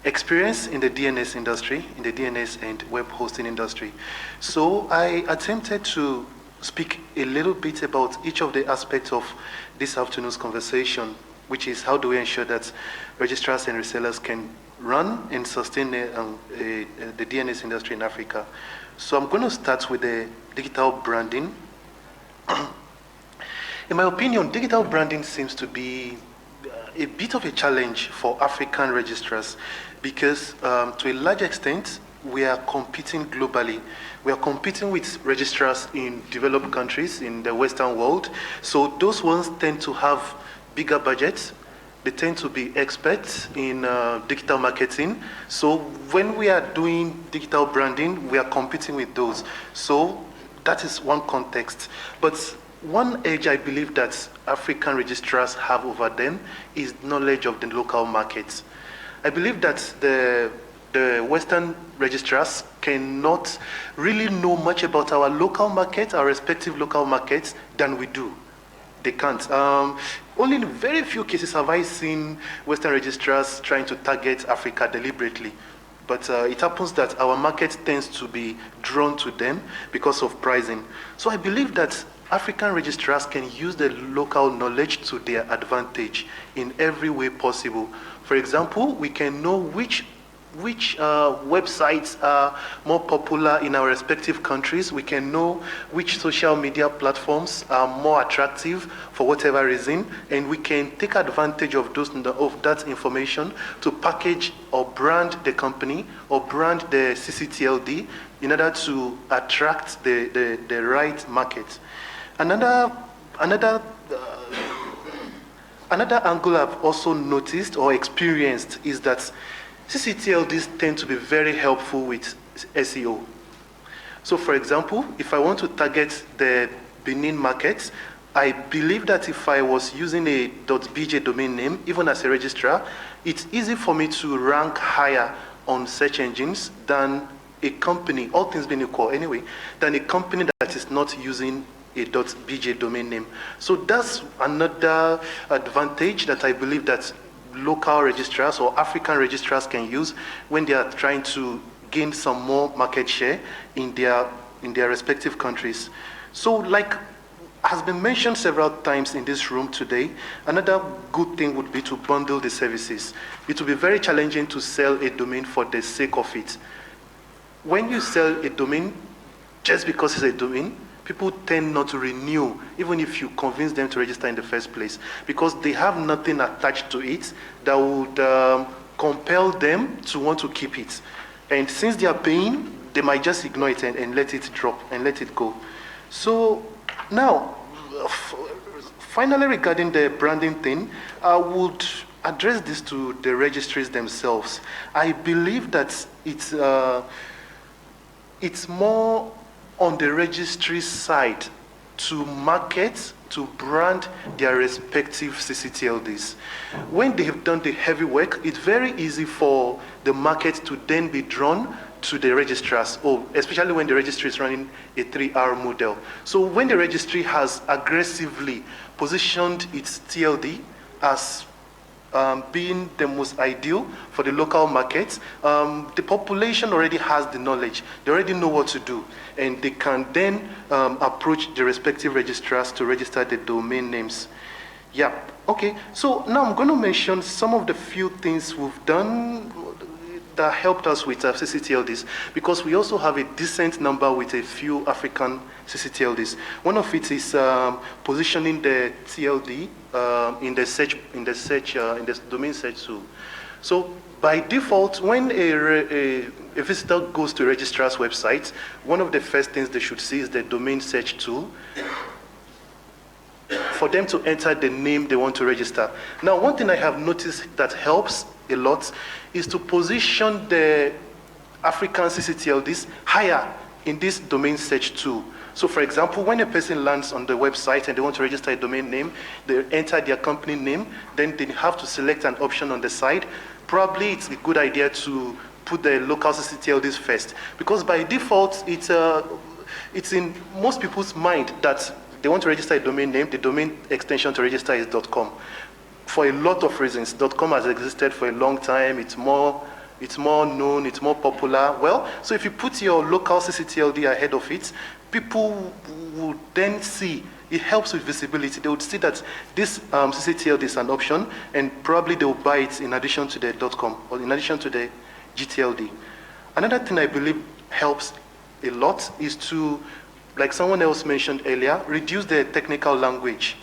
experience in the DNS industry, in the DNS and web hosting industry. So I attempted to speak a little bit about each of the aspects of this afternoon's conversation, which is how do we ensure that registrars and resellers can run and sustain the DNS industry in Africa. So I'm going to start with the digital branding. In my opinion, digital branding seems to be a bit of a challenge for African registrars because to a large extent, we are competing globally. We are competing with registrars in developed countries in the Western world. So those ones tend to have bigger budgets. They tend to be experts in digital marketing. So when we are doing digital branding, we are competing with those. So that is one context. But one edge I believe that African registrars have over them is knowledge of the local markets. I believe that the Western registrars cannot really know much about our local market, our respective local markets, than we do. They can't. Only in very few cases have I seen Western registrars trying to target Africa deliberately. But it happens that our market tends to be drawn to them because of pricing. So I believe that African registrars can use the local knowledge to their advantage in every way possible. For example, we can know which websites are more popular in our respective countries. We can know which social media platforms are more attractive for whatever reason, and we can take advantage of that information to package or brand the company or brand the CCTLD in order to attract the right market. Another angle I've also noticed or experienced is that CCTLDs tend to be very helpful with SEO. So for example, if I want to target the Benin market, I believe that if I was using a .bj domain name, even as a registrar, it's easy for me to rank higher on search engines than a company, all things being equal anyway, than a company that is not using a .bj domain name. So that's another advantage that I believe that local registrars or African registrars can use when they are trying to gain some more market share in their respective countries. So like has been mentioned several times in this room today, another good thing would be to bundle the services. It will be very challenging to sell a domain for the sake of it. When you sell a domain just because it's a domain, people tend not to renew, even if you convince them to register in the first place, because they have nothing attached to it that would compel them to want to keep it. And since they are paying, they might just ignore it and let it drop and let it go. So now, finally regarding the branding thing, I would address this to the registries themselves. I believe that it's more on the registry side to market, to brand their respective CCTLDs. When they have done the heavy work, it's very easy for the market to then be drawn to the registrars, especially when the registry is running a 3R model. So when the registry has aggressively positioned its TLD as being the most ideal for the local markets, the population already has the knowledge. They already know what to do, and they can then approach the respective registrars to register the domain names. Yeah, okay. So now I'm going to mention some of the few things we've done that helped us with CCTLDs, because we also have a decent number with a few African CCTLDs. One of it is positioning the TLD in the domain search tool. So by default, when a visitor goes to a registrar's website, one of the first things they should see is the domain search tool for them to enter the name they want to register. Now, one thing I have noticed that helps a lot is to position the African CCTLDs higher in this domain search tool. So for example, when a person lands on the website and they want to register a domain name, they enter their company name, then they have to select an option on the side. Probably it's a good idea to put the local CCTLDs first, because by default, it's in most people's mind that they want to register a domain name, the domain extension to register is .com. For a lot of reasons. .com has existed for a long time. It's more known, it's more popular. Well, so if you put your local CCTLD ahead of it, people will then see, it helps with visibility. They would see that this CCTLD is an option, and probably they will buy it in addition to the .com or in addition to the GTLD. Another thing I believe helps a lot is to, like someone else mentioned earlier, reduce the technical language.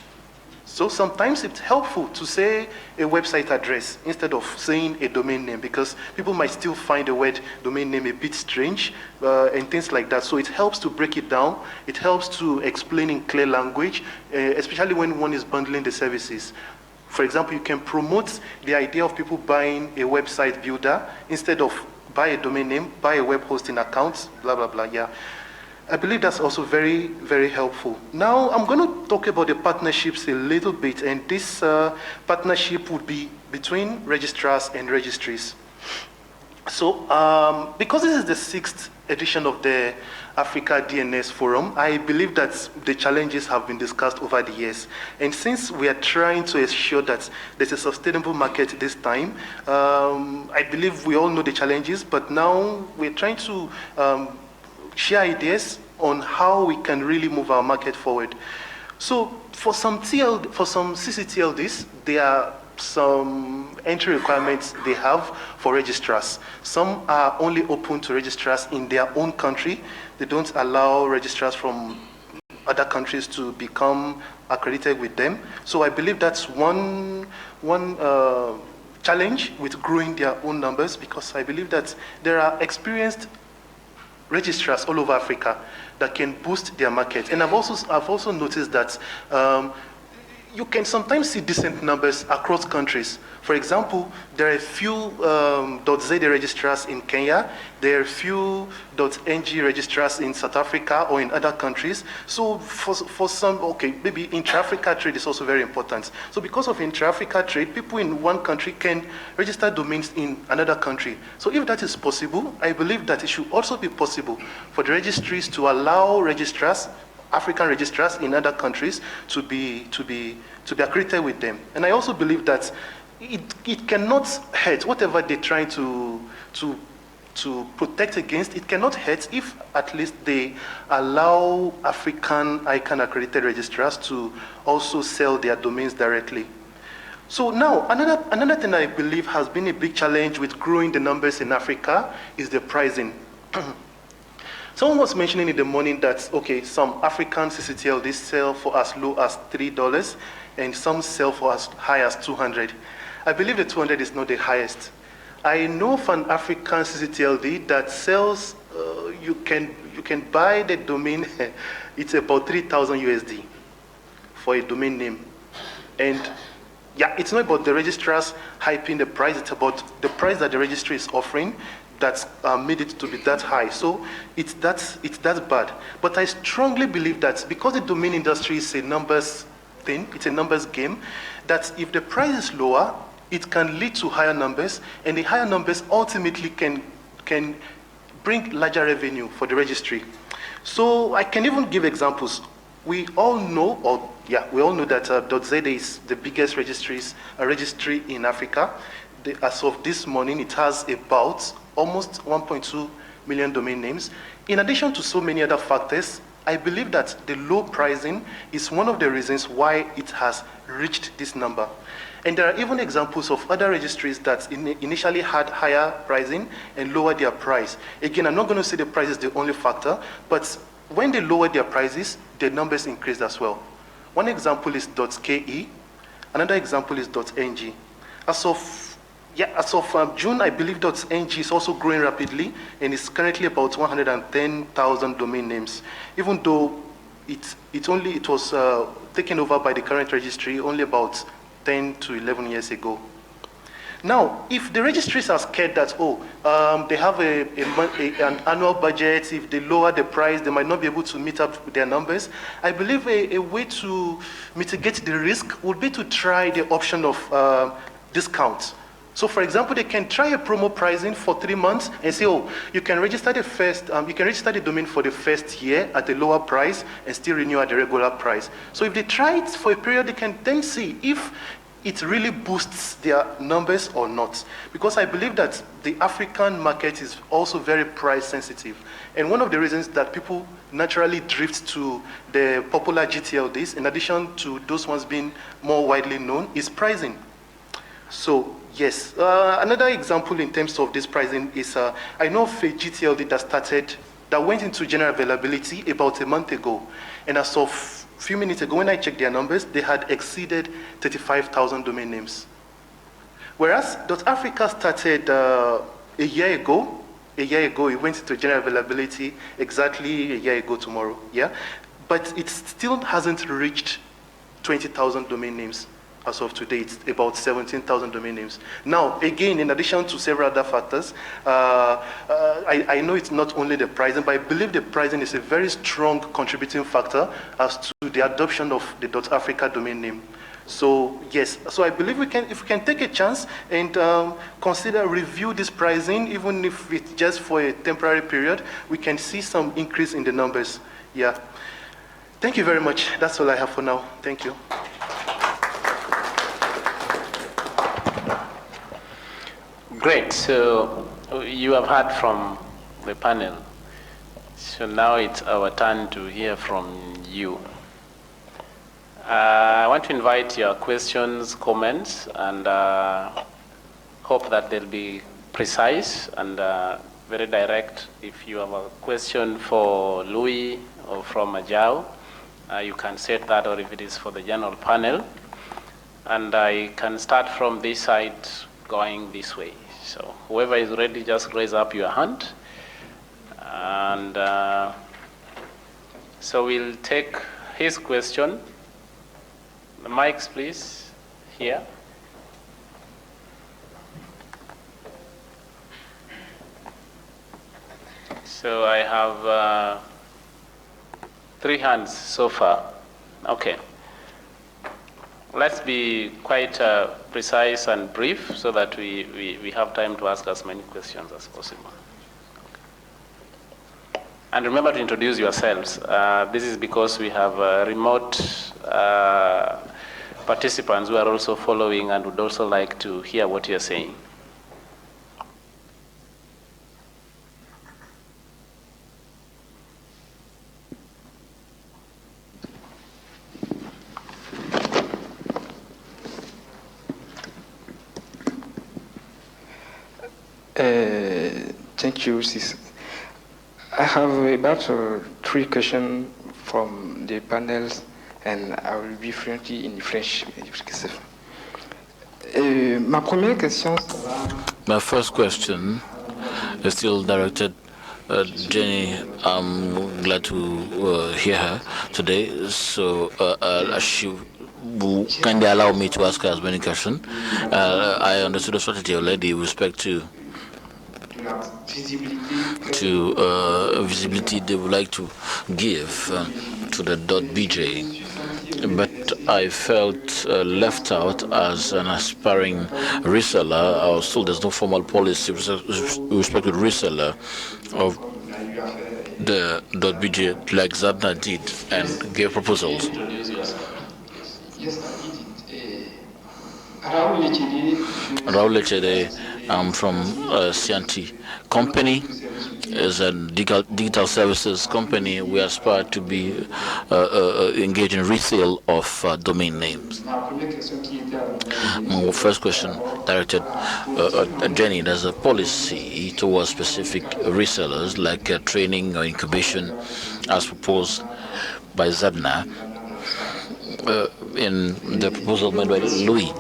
So sometimes it's helpful to say a website address instead of saying a domain name, because people might still find the word domain name a bit strange and things like that. So it helps to break it down. It helps to explain in clear language, especially when one is bundling the services. For example, you can promote the idea of people buying a website builder instead of buy a domain name, buy a web hosting account, blah, blah, blah, yeah. I believe that's also very, very helpful. Now, I'm going to talk about the partnerships a little bit, and this partnership would be between registrars and registries. So, because this is the 6th edition of the Africa DNS Forum, I believe that the challenges have been discussed over the years. And since we are trying to ensure that there's a sustainable market this time, I believe we all know the challenges, but now we're trying to share ideas on how we can really move our market forward. So for some CCTLDs, there are some entry requirements they have for registrars. Some are only open to registrars in their own country. They don't allow registrars from other countries to become accredited with them. So I believe that's one challenge with growing their own numbers, because I believe that there are experienced registrars all over Africa that can boost their market. And I've also noticed that you can sometimes see decent numbers across countries. For example, there are a few .ZA registrars in Kenya, there are a few .ng registrars in South Africa or in other countries. So for some, okay, maybe intra-Africa trade is also very important. So because of intra-Africa trade, people in one country can register domains in another country. So if that is possible, I believe that it should also be possible for the registries to allow registrars, African registrars in other countries, to be accredited with them. And I also believe that it cannot hurt whatever they're trying to protect against. It cannot hurt if at least they allow African ICANN accredited registrars to also sell their domains directly. So now, another thing I believe has been a big challenge with growing the numbers in Africa is the pricing. Someone was mentioning in the morning that, okay, some African CCTLDs sell for as low as $3 and some sell for as high as 200. I believe the 200 is not the highest. I know of an African CCTLD that sells, you can buy the domain, it's about 3,000 USD for a domain name. And yeah, it's not about the registrars hyping the price, it's about the price that the registry is offering that's made it to be that high. So it's that bad. But I strongly believe that because the domain industry is a numbers thing, it's a numbers game, that if the price is lower, it can lead to higher numbers, and the higher numbers ultimately can bring larger revenue for the registry. So I can even give examples. We all know that .ZA is the biggest registry in Africa. As of this morning, it has about almost 1.2 million domain names. In addition to so many other factors, I believe that the low pricing is one of the reasons why it has reached this number. And there are even examples of other registries that initially had higher pricing and lowered their price. Again, I'm not going to say the price is the only factor, but when they lowered their prices, the numbers increased as well. One example is .ke, another example is .ng. As of June, I believe .ng is also growing rapidly, and it's currently about 110,000 domain names, even though it was taken over by the current registry only about 10 to 11 years ago. Now, if the registries are scared that, they have an annual budget, if they lower the price, they might not be able to meet up with their numbers, I believe a way to mitigate the risk would be to try the option of discounts. So, for example, they can try a promo pricing for 3 months and say, you can register the domain for the first year at a lower price and still renew at the regular price. So if they try it for a period, they can then see if it really boosts their numbers or not. Because I believe that the African market is also very price sensitive. And one of the reasons that people naturally drift to the popular GTLDs, in addition to those ones being more widely known, is pricing. So yes, another example in terms of this pricing is, I know of a GTLD that went into general availability about a month ago. And as of a few minutes ago, when I checked their numbers, they had exceeded 35,000 domain names. Whereas .Africa started a year ago. A year ago, it went into general availability exactly a year ago tomorrow, yeah? But it still hasn't reached 20,000 domain names. as of today. It's about 17,000 domain names. Now, again, in addition to several other factors, I know it's not only the pricing, but I believe the pricing is a very strong contributing factor as to the adoption of the .Africa domain name. So yes, so I believe if we can take a chance and consider review this pricing, even if it's just for a temporary period, we can see some increase in the numbers. Yeah. Thank you very much. That's all I have for now. Thank you. Great. So you have heard from the panel. So now it's our turn to hear from you. I want to invite your questions, comments, and hope that they'll be precise and very direct. If you have a question for Louis or from Ajao, you can set that, or if it is for the general panel. And I can start from this side going this way. So whoever is ready, just raise up your hand. And so we'll take his question. The mics, please, here. So I have 3 hands so far. Okay. Let's be quite precise and brief so that we have time to ask as many questions as possible. And remember to introduce yourselves. This is because we have remote participants who are also following and would also like to hear what you're saying. Thank you, Sis. I have about 3 questions from the panels, and I will be fluently in French. My first question is still directed Jenny. I'm glad to hear her today. So she will kindly allow me to ask her as many questions. I understood the strategy already with respect to visibility they would like to give to the .bj, but I felt left out as an aspiring reseller. I was told there's no formal policy with respect to reseller of the .bj like ZADNA did and gave proposals. Raul Lechede, I'm from Sianti Company. Is a digital services company. We aspire to be engaged in resale of domain names. My first question directed Jenny. There's a policy towards specific resellers like training or incubation as proposed by ZADNA. In the proposal made by Louis.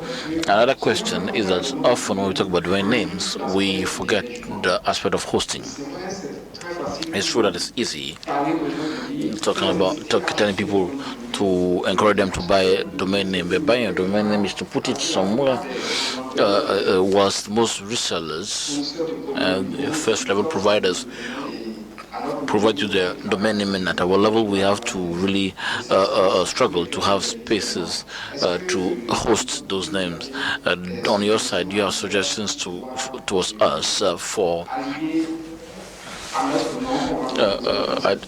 Another question is that often when we talk about domain names, we forget the aspect of hosting. It's true that it's easy telling people to encourage them to buy a domain name. But buying a domain name is to put it somewhere. Whilst most resellers and first level providers provide you the domain name, and at our level we have to really struggle to have spaces to host those names. On your side, do you have suggestions towards us for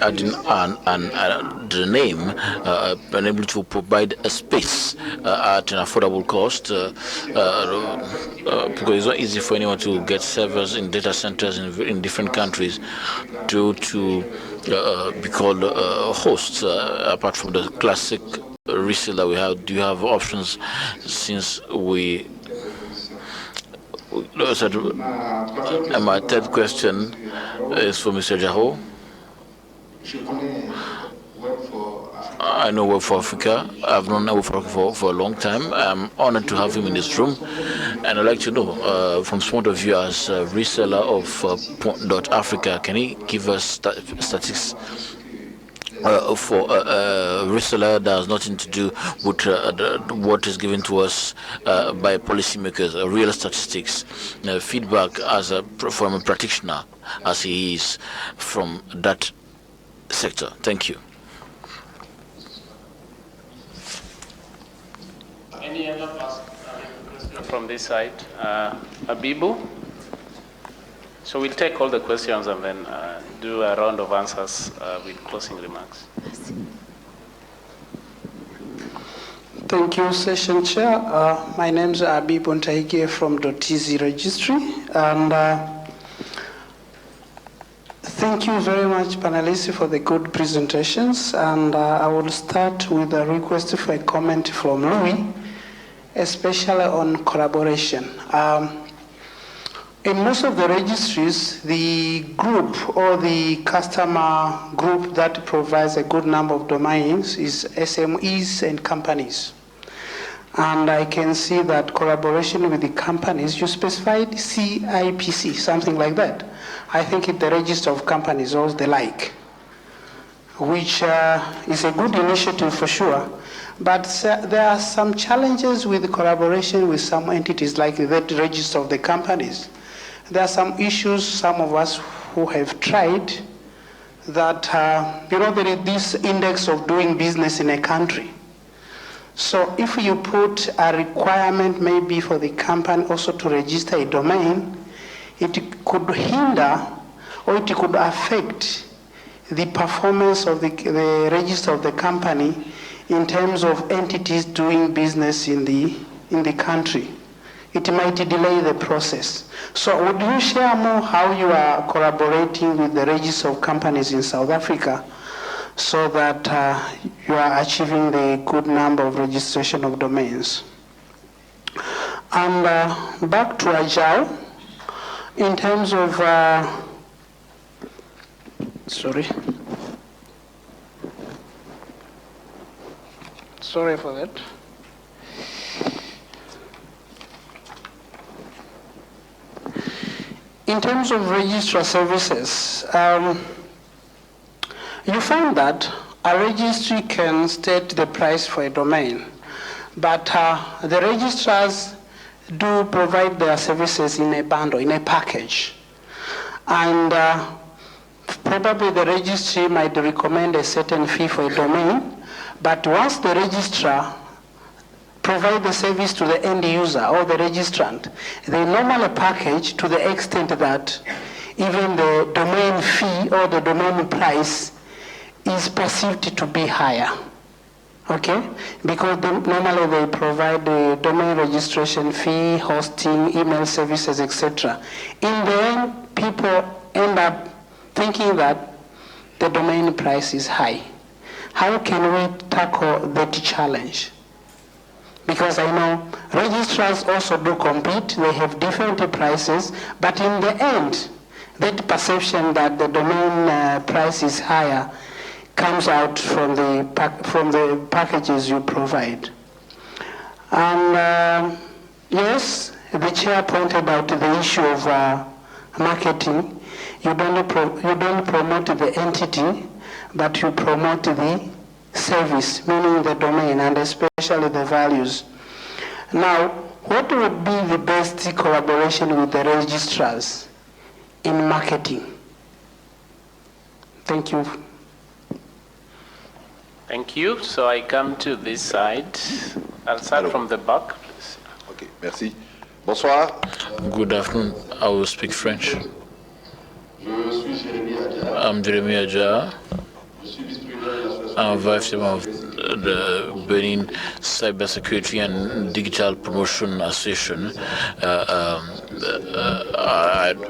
adding the name, and able to provide a space at an affordable cost, because it's not easy for anyone to get servers in data centers in different countries to be called hosts, apart from the classic reseller we have. Do you have options since we and my third question is for Mr. Ajao. I know Web for Africa. I've known Web for Africa for a long time. I'm honored to have him in this room. And I'd like to know, from his point of view as a reseller of .Africa, can he give us statistics for reseller that has nothing to do with what is given to us by policymakers, real statistics, feedback from a practitioner as he is from that sector. Thank you. Any other question from this side? Abibu? So we'll take all the questions and then do a round of answers with closing remarks. Thank you, Session Chair. My name is Abibu Ntaike from .tz Registry. And thank you very much, panelists, for the good presentations. And I will start with a request for a comment from Louis, especially on collaboration. In most of the registries, the group or the customer group that provides a good number of domains is SMEs and companies. And I can see that collaboration with the companies, you specified CIPC, something like that. I think it's the register of companies or the like, which is a good initiative for sure. But there are some challenges with collaboration with some entities like the register of the companies. There are some issues, some of us who have tried, that, there is this index of doing business in a country. So if you put a requirement maybe for the company also to register a domain, it could hinder or it could affect the performance of the register of the company in terms of entities doing business in the country. It might delay the process. So would you share more how you are collaborating with the register of companies in South Africa so that you are achieving the good number of registration of domains? And back to Ajao, in terms of, sorry for that. In terms of registrar services, you find that a registry can state the price for a domain, but the registrars do provide their services in a bundle, in a package. And probably the registry might recommend a certain fee for a domain, but once the registrar provide the service to the end user or the registrant, they normally package to the extent that even the domain fee or the domain price is perceived to be higher. Okay? Because normally they provide the domain registration fee, hosting, email services, etc. In the end, people end up thinking that the domain price is high. How can we tackle that challenge? Because I know registrars also do compete, they have different prices, but in the end, that perception that the domain price is higher comes out from the packages you provide. And yes, the chair pointed out the issue of marketing. You don't promote the entity, but you promote the service, meaning the domain, and especially the values. Now, what would be the best collaboration with the registrars in marketing? Thank you. Thank you. So I come to this side. I'll start from the back, please. Okay, merci. Bonsoir. Good afternoon. I will speak French. I'm Jeremy Ajao. I'm vice chairman of the Benin Cybersecurity and Digital Promotion Association.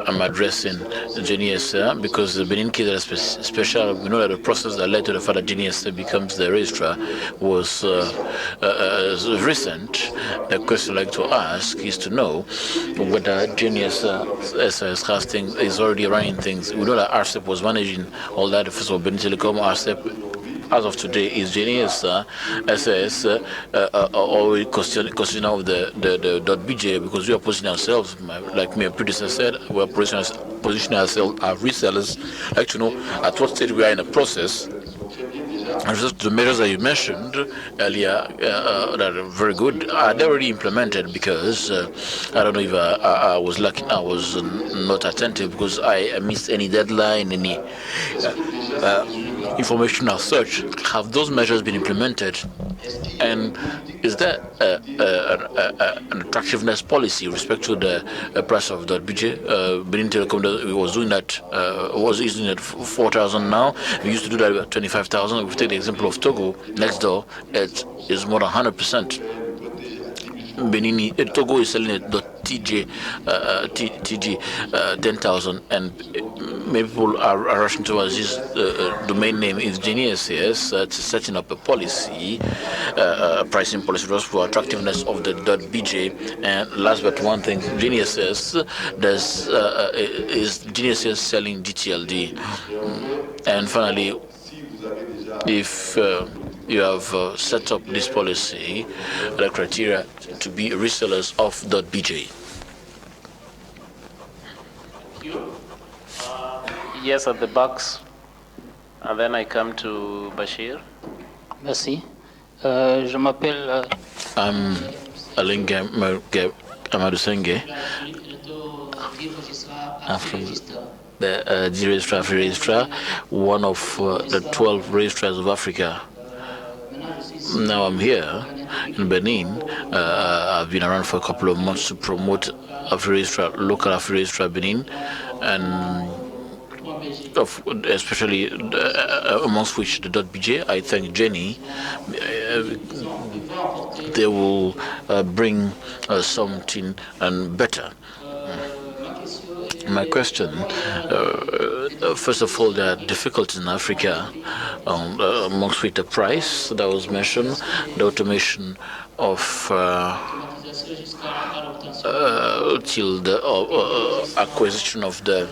I'm addressing the GNSA because the Benin case is special. We know that the process that led to the fact that GNSA becomes the registrar was recent. The question I'd like to ask is to know whether GNSA is already running things. We know that RCEP was managing all that. First of all, Benin Telecom, RCEP, as of today, is GNSA, SAS, or question of the .bj, because we are positioning ourselves, like my predecessor said, we are positioning ourselves as resellers. I'd like to know at what stage we are in the process The measures that you mentioned earlier that are very good are they already implemented? Because I don't know if I was lucky, I was not attentive because I missed any deadline, any information as such. Have those measures been implemented? And is there an attractiveness policy with respect to the price of the budget? Benin Telecom was doing that, was using it 4,000 now. We used to do that at 25,000. If we take the example of Togo, next door, it is more than 100%. Benin, Togo is selling it TG 10,000, and many people are rushing towards this domain name. Is Genius setting up a policy, pricing policy for attractiveness of the .bj. And last but one thing, Genius is Genius selling GTLD. And finally, if you have set up this policy, the criteria to be resellers of .bj. Yes, at the box, and then I come to Bashir. Merci. Je m'appelle. I'm Alinga Amadou Senge. The Registrar, one of the 12 registrars of Africa. Now I'm here in Benin. I've been around for a couple of months to promote local Registrar Benin, and especially amongst which the .bj. I thank Jenny. They will bring something and better. My question, first of all, there are difficulties in Africa, amongst which the price that was mentioned, the automation of till the acquisition of the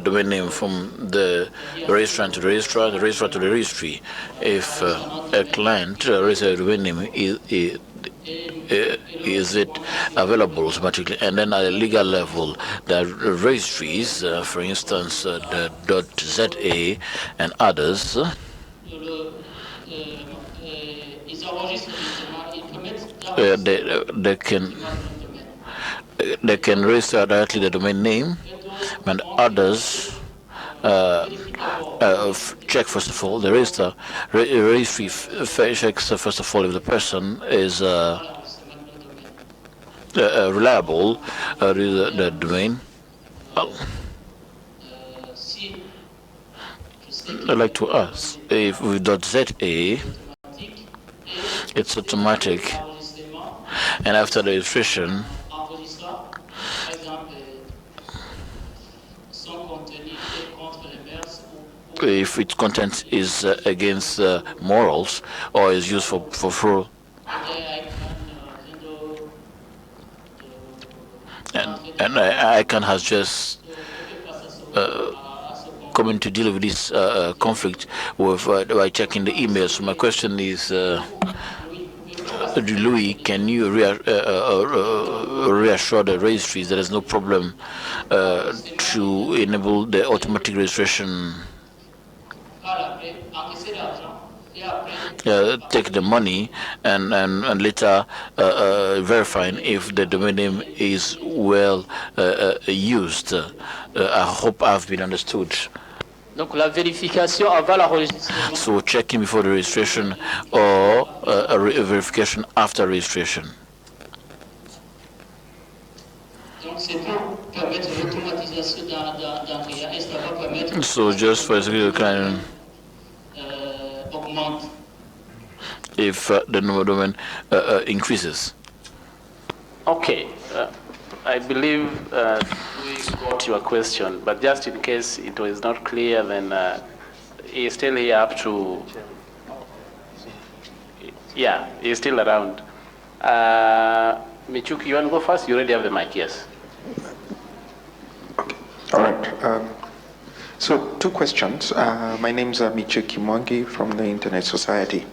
domain name from the registrant to the registrar, the registrar to the registry. If a client raises a domain name, is it available automatically? And then at a legal level, the registries, for instance, the .ZA and others, they can register directly the domain name, and others check first of all the registry checks first of all if the person is reliable, the domain. I'd like to ask if with .ZA it's automatic, and after the registration, if its content is against morals or is used for fraud. And ICANN has just come in to deal with this conflict with by checking the emails. So my question is, Louis, can you reassure the registries there is no problem to enable the automatic registration? Take the money and later verifying if the domain name is well used. I hope I've been understood. Donc la vérification avant la registration. So checking before the registration or a verification after registration. So just for a kind if the number of domain increases. Okay, I believe we got your question, but just in case it was not clear, then he's still here up to, yeah, he's still around. Michuk, you want to go first? You already have the mic, yes. Okay. All right. So 2 questions. My name is Miche Kimwangi from the Internet Society.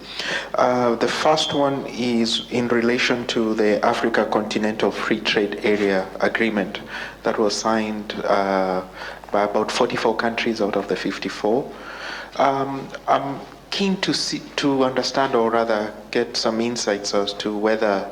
The first one is in relation to the Africa Continental Free Trade Area Agreement that was signed by about 44 countries out of the 54. I'm keen to understand, or rather get some insights as to whether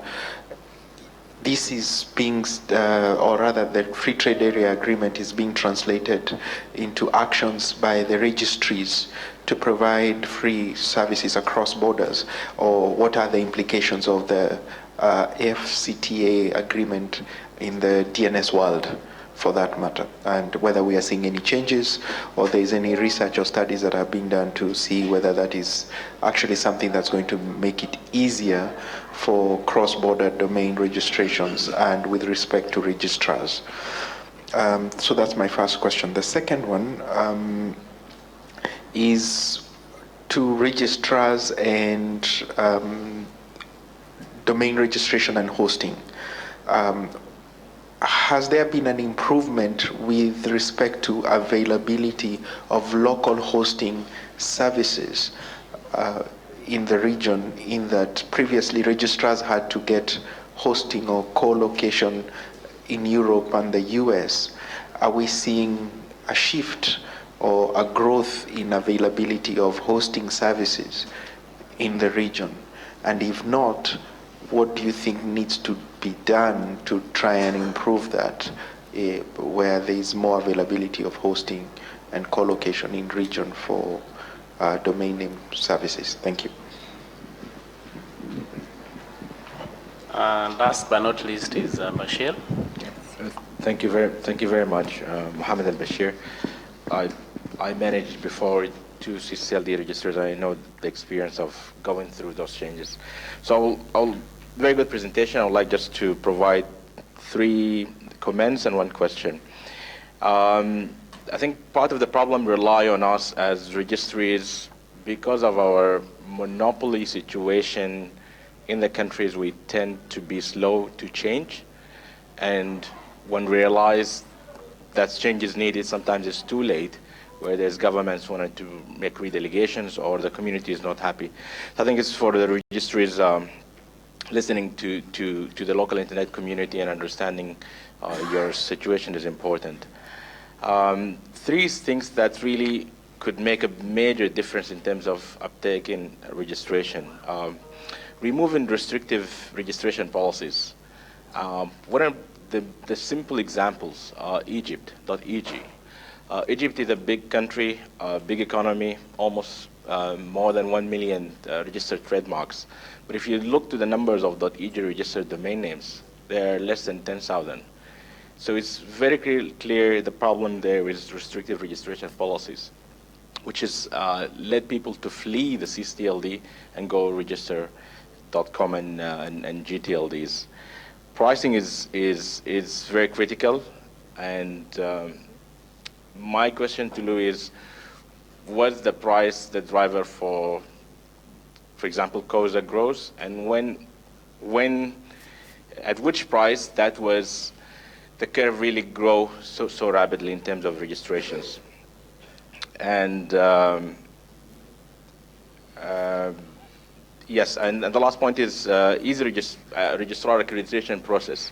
this is being, or rather the Free Trade Area Agreement is being translated into actions by the registries to provide free services across borders, or what are the implications of the FCTA agreement in the DNS world, for that matter, and whether we are seeing any changes, or there is any research or studies that are being done to see whether that is actually something that's going to make it easier for cross-border domain registrations and with respect to registrars. So that's my first question. The second one is to registrars and domain registration and hosting. Has there been an improvement with respect to availability of local hosting services in the region, in that previously registrars had to get hosting or co-location in Europe and the US? Are we seeing a shift or a growth in availability of hosting services in the region? And if not, what do you think needs to be done to try and improve that, where there is more availability of hosting and co-location in region for domain name services? Thank you. Last but not least is Bashir. Thank you very much, Mohammed Al-Bashir. I managed before 2 CCLD registers. I know the experience of going through those changes. So very good presentation. I would like just to provide 3 comments and 1 question. I think part of the problem rely on us as registries because of our monopoly situation in the countries. We tend to be slow to change, and when we realize that change is needed, sometimes it's too late, where there's governments wanting to make redelegations or the community is not happy. So I think it's for the registries listening to the local internet community and understanding your situation is important. 3 things that really could make a major difference in terms of uptake in registration. Removing restrictive registration policies. One of the simple examples, Egypt.eg. Egypt is a big country, big economy, almost more than 1 million registered trademarks. But if you look to the numbers of .eg registered domain names, they're less than 10,000. So it's very clear the problem there is restrictive registration policies, which has led people to flee the CCTLD and go register .com and GTLDs. Pricing is very critical, and my question to Lou is, what's the price, the driver for example, COSA grows, and when, at which price that was the curve really grow so rapidly in terms of registrations. And yes, and the last point is easy registrar accreditation process.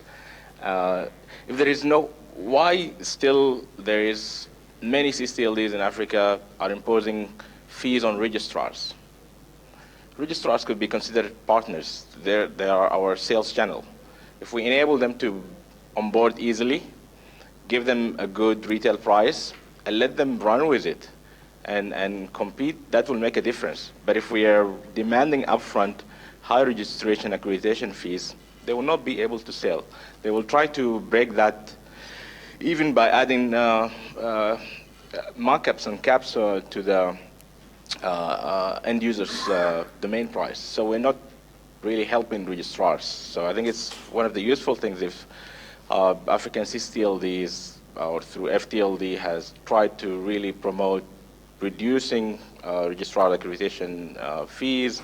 If there is no, why still there is many CCTLDs in Africa are imposing fees on registrars? Registrars could be considered partners. They are our sales channel. If we enable them to onboard easily, give them a good retail price, and let them run with it and compete, that will make a difference. But if we are demanding upfront high registration accreditation fees, they will not be able to sell. They will try to break that even by adding markups and caps to the end user's domain price. So we're not really helping registrars. So I think it's one of the useful things if African CCTLDs or through FTLD has tried to really promote reducing registrar accreditation fees,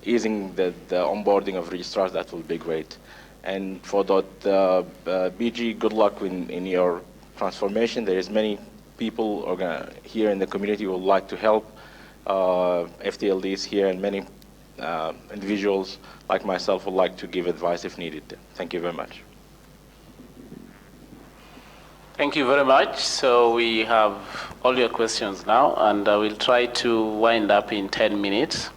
easing the onboarding of registrars. That will be great. And for BG, good luck in your transformation. There is many people here in the community who would like to help FTLDs here, and many individuals like myself would like to give advice if needed. Thank you very much. Thank you very much. So we have all your questions now, and I will try to wind up in 10 minutes.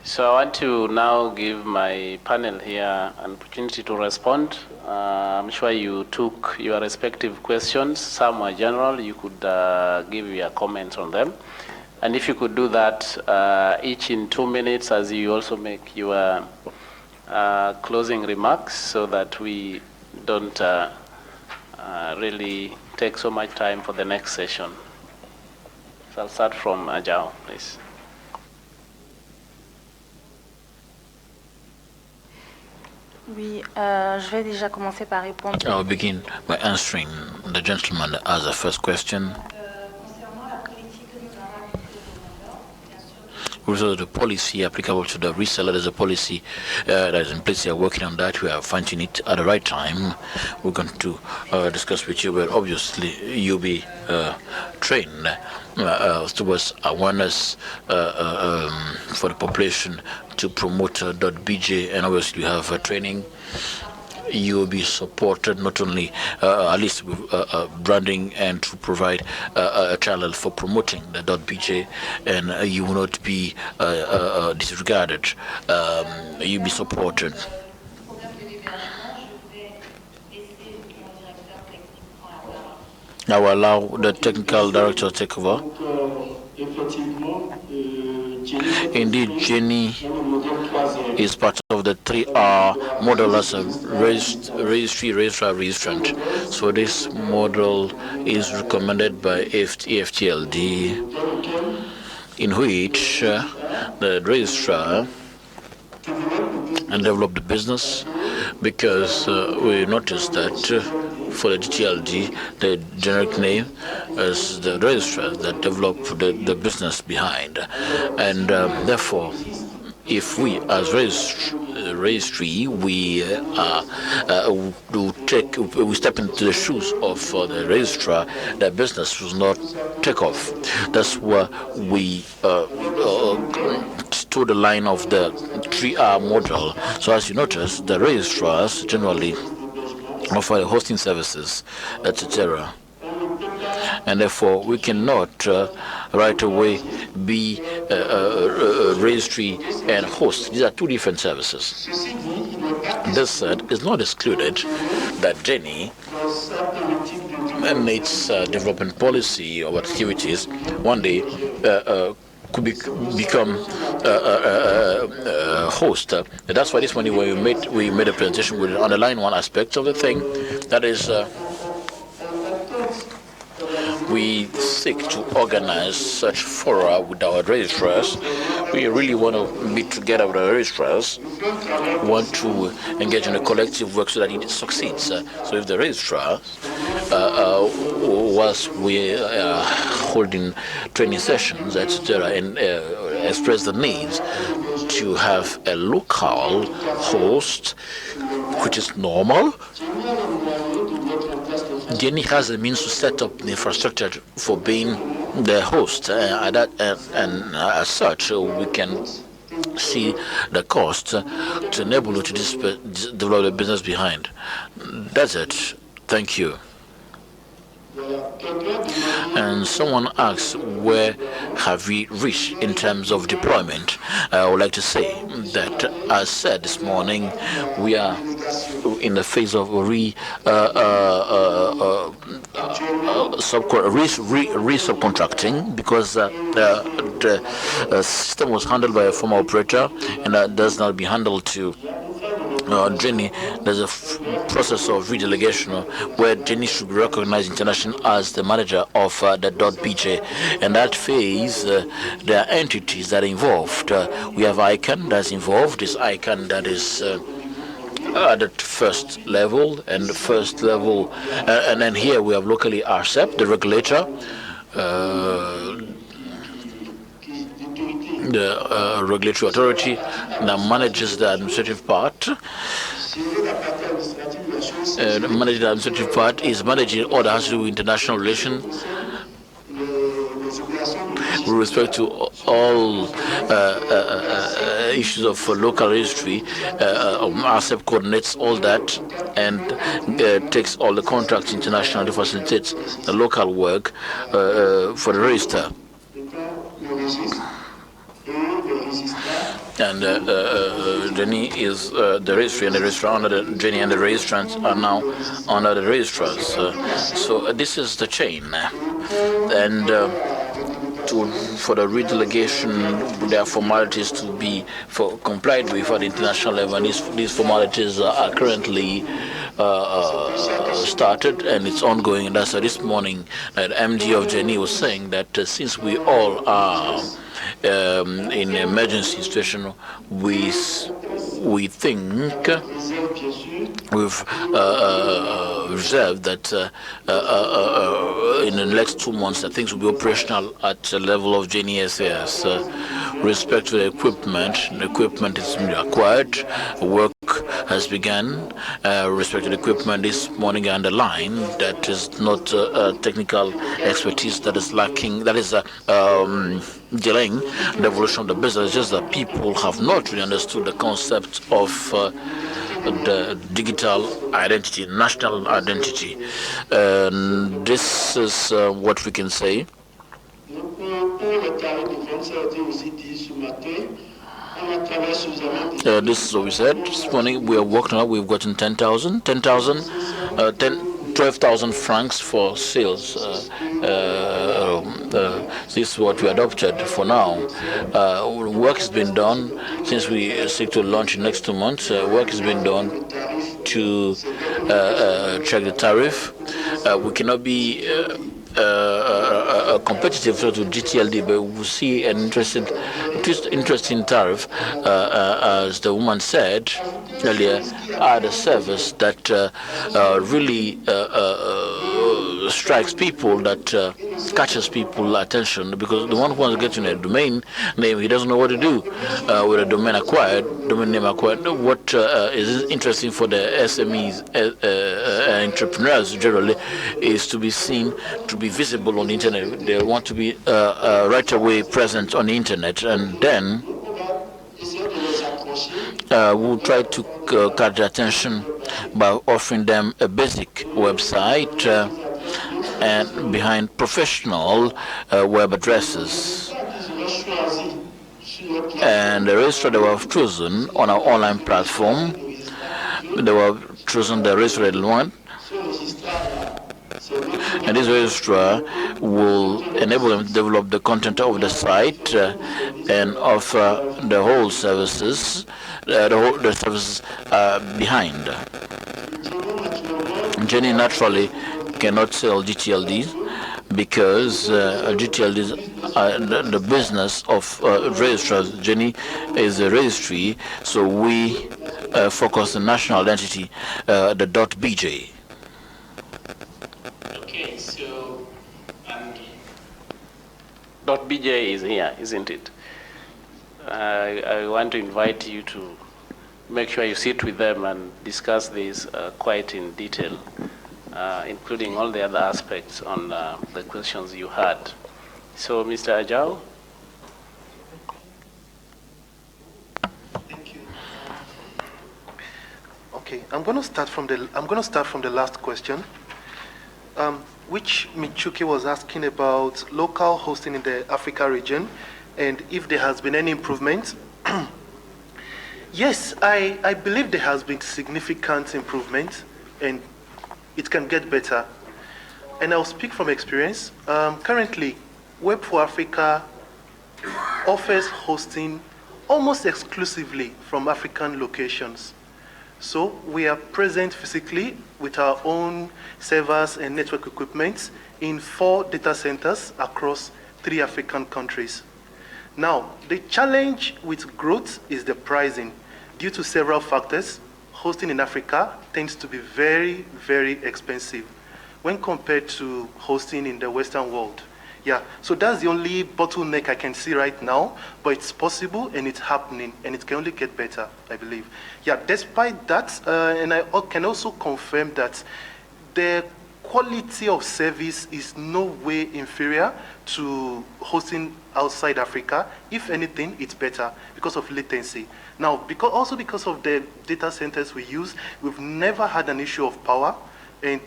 So I want to now give my panel here an opportunity to respond. I'm sure you took your respective questions. Some are general. You could give your comments on them. And if you could do that each in 2 minutes, as you also make your closing remarks, so that we don't really take so much time for the next session. So I'll start from Ajao, please. Oui, je vais déjà commencer par répondre. I'll begin by answering the gentleman that asked the first question. Also, the policy applicable to the reseller, there's a policy that is in place. We are working on that. We are finding it at the right time. We're going to discuss with you, but obviously you'll be trained towards awareness for the population to promote .bj, and obviously you have training. You will be supported not only at least with branding and to provide a channel for promoting the .bj, and you will not be disregarded. You'll be supported. I will allow the technical director to take over. Indeed, Jenny is part of the 3R model as a registry, registrar, registrant. So this model is recommended by EFTLD, in which the registrar and develop the business, because we noticed that for the GTLD, the generic name is the registrar that develop the business behind. And therefore, if we as registry, we step into the shoes of the registrar, the business will not take off. That's where we to the line of the 3R model. So as you notice, the registrars generally offer hosting services, etc. And therefore, we cannot right away be registry and host. These are two different services. This said, is not excluded that Jenny and its development policy of activities one day could become a host. That's why this morning when we made a presentation, we underline one aspect of the thing, that is we seek to organize such fora with our registrars. We really want to be together with our registrars, want to engage in a collective work so that it succeeds. So if the registrar, whilst we are holding training sessions, etc., and express the needs to have a local host, which is normal, Jenny has the means to set up the infrastructure for being the host, and as such, we can see the cost to enable you to develop the business behind. That's it. Thank you. And someone asks, where have we reached in terms of deployment? I would like to say that, as said this morning, we are in the phase of subcontracting, because the system was handled by a former operator, and that does not be handled to Jenny. There's a process of redelegation where Jenny should be recognized internationally as the manager of the .bj. And that phase, there are entities that are involved. We have ICANN that's involved. This ICANN that is at the first level, and then here we have locally RCEP, the regulator, the regulatory authority that manages the administrative part. Managing the administrative part is managing all that has to do with international relations with respect to all issues of local registry. ASEP coordinates all that and takes all the contracts internationally, facilitates the local work for the register. And Jenny is the registry, and the registrar under the Jenny and the registrants are now under the registrars. So this is the chain, and for the redelegation, there are formalities to be complied with at the international level. And these formalities are currently started, and it's ongoing. And that's this morning that MD of Jenny was saying that since we all are in an emergency situation, we think we've reserved that in the next 2 months that things will be operational at the level of JNSS. Respect to the equipment is acquired, work has begun. Respect to the equipment this morning and the line, that is not technical expertise that is lacking, that is delaying the evolution of the business. Just that people have not really understood the concept of the digital identity, national identity. This is what we can say. This is what we said this morning. We are working on. We've gotten 12,000 francs for sales. This is what we adopted for now. Work has been done since we seek to launch in the next 2 months. Work has been done to check the tariff. We cannot be competitive to GTLD, but we see an interesting tariff, as the woman said earlier, are the service that really strikes people, that catches people's attention, because the one who wants to get in a domain name, he doesn't know what to do with a domain name acquired. What is interesting for the SMEs, entrepreneurs generally, is to be seen, to be visible on the internet. They want to be right away present on the internet, and then we'll try to catch their attention by offering them a basic website and behind professional web addresses. And the registrar they were chosen on our online platform, they were chosen the registered one. And this registrar will enable them to develop the content of the site and offer the whole services, the services behind. Jenny naturally cannot sell GTLDs because GTLDs are the business of registrars. Jenny is a registry, so we focus on national identity, the .bj. Okay, so .bj is here, isn't it? I want to invite you to make sure you sit with them and discuss this quite in detail, including all the other aspects on the questions you had. So, Mr. Ajao. Thank you. Okay, I'm going to start from the last question, which Michuki was asking about local hosting in the Africa region, and if there has been any improvement. Yes, I believe there has been significant improvement, and it can get better. And I'll speak from experience. Currently, Web for Africa offers hosting almost exclusively from African locations. So we are present physically with our own servers and network equipment in 4 data centers across 3 African countries. Now, the challenge with growth is the pricing. Due to several factors, hosting in Africa tends to be very, very expensive when compared to hosting in the Western world. Yeah, so that's the only bottleneck I can see right now, but it's possible and it's happening, and it can only get better, I believe. Yeah, despite that, and I can also confirm that the quality of service is no way inferior to hosting outside Africa. If anything, it's better because of latency. Now, because of the data centers we use, we've never had an issue of power and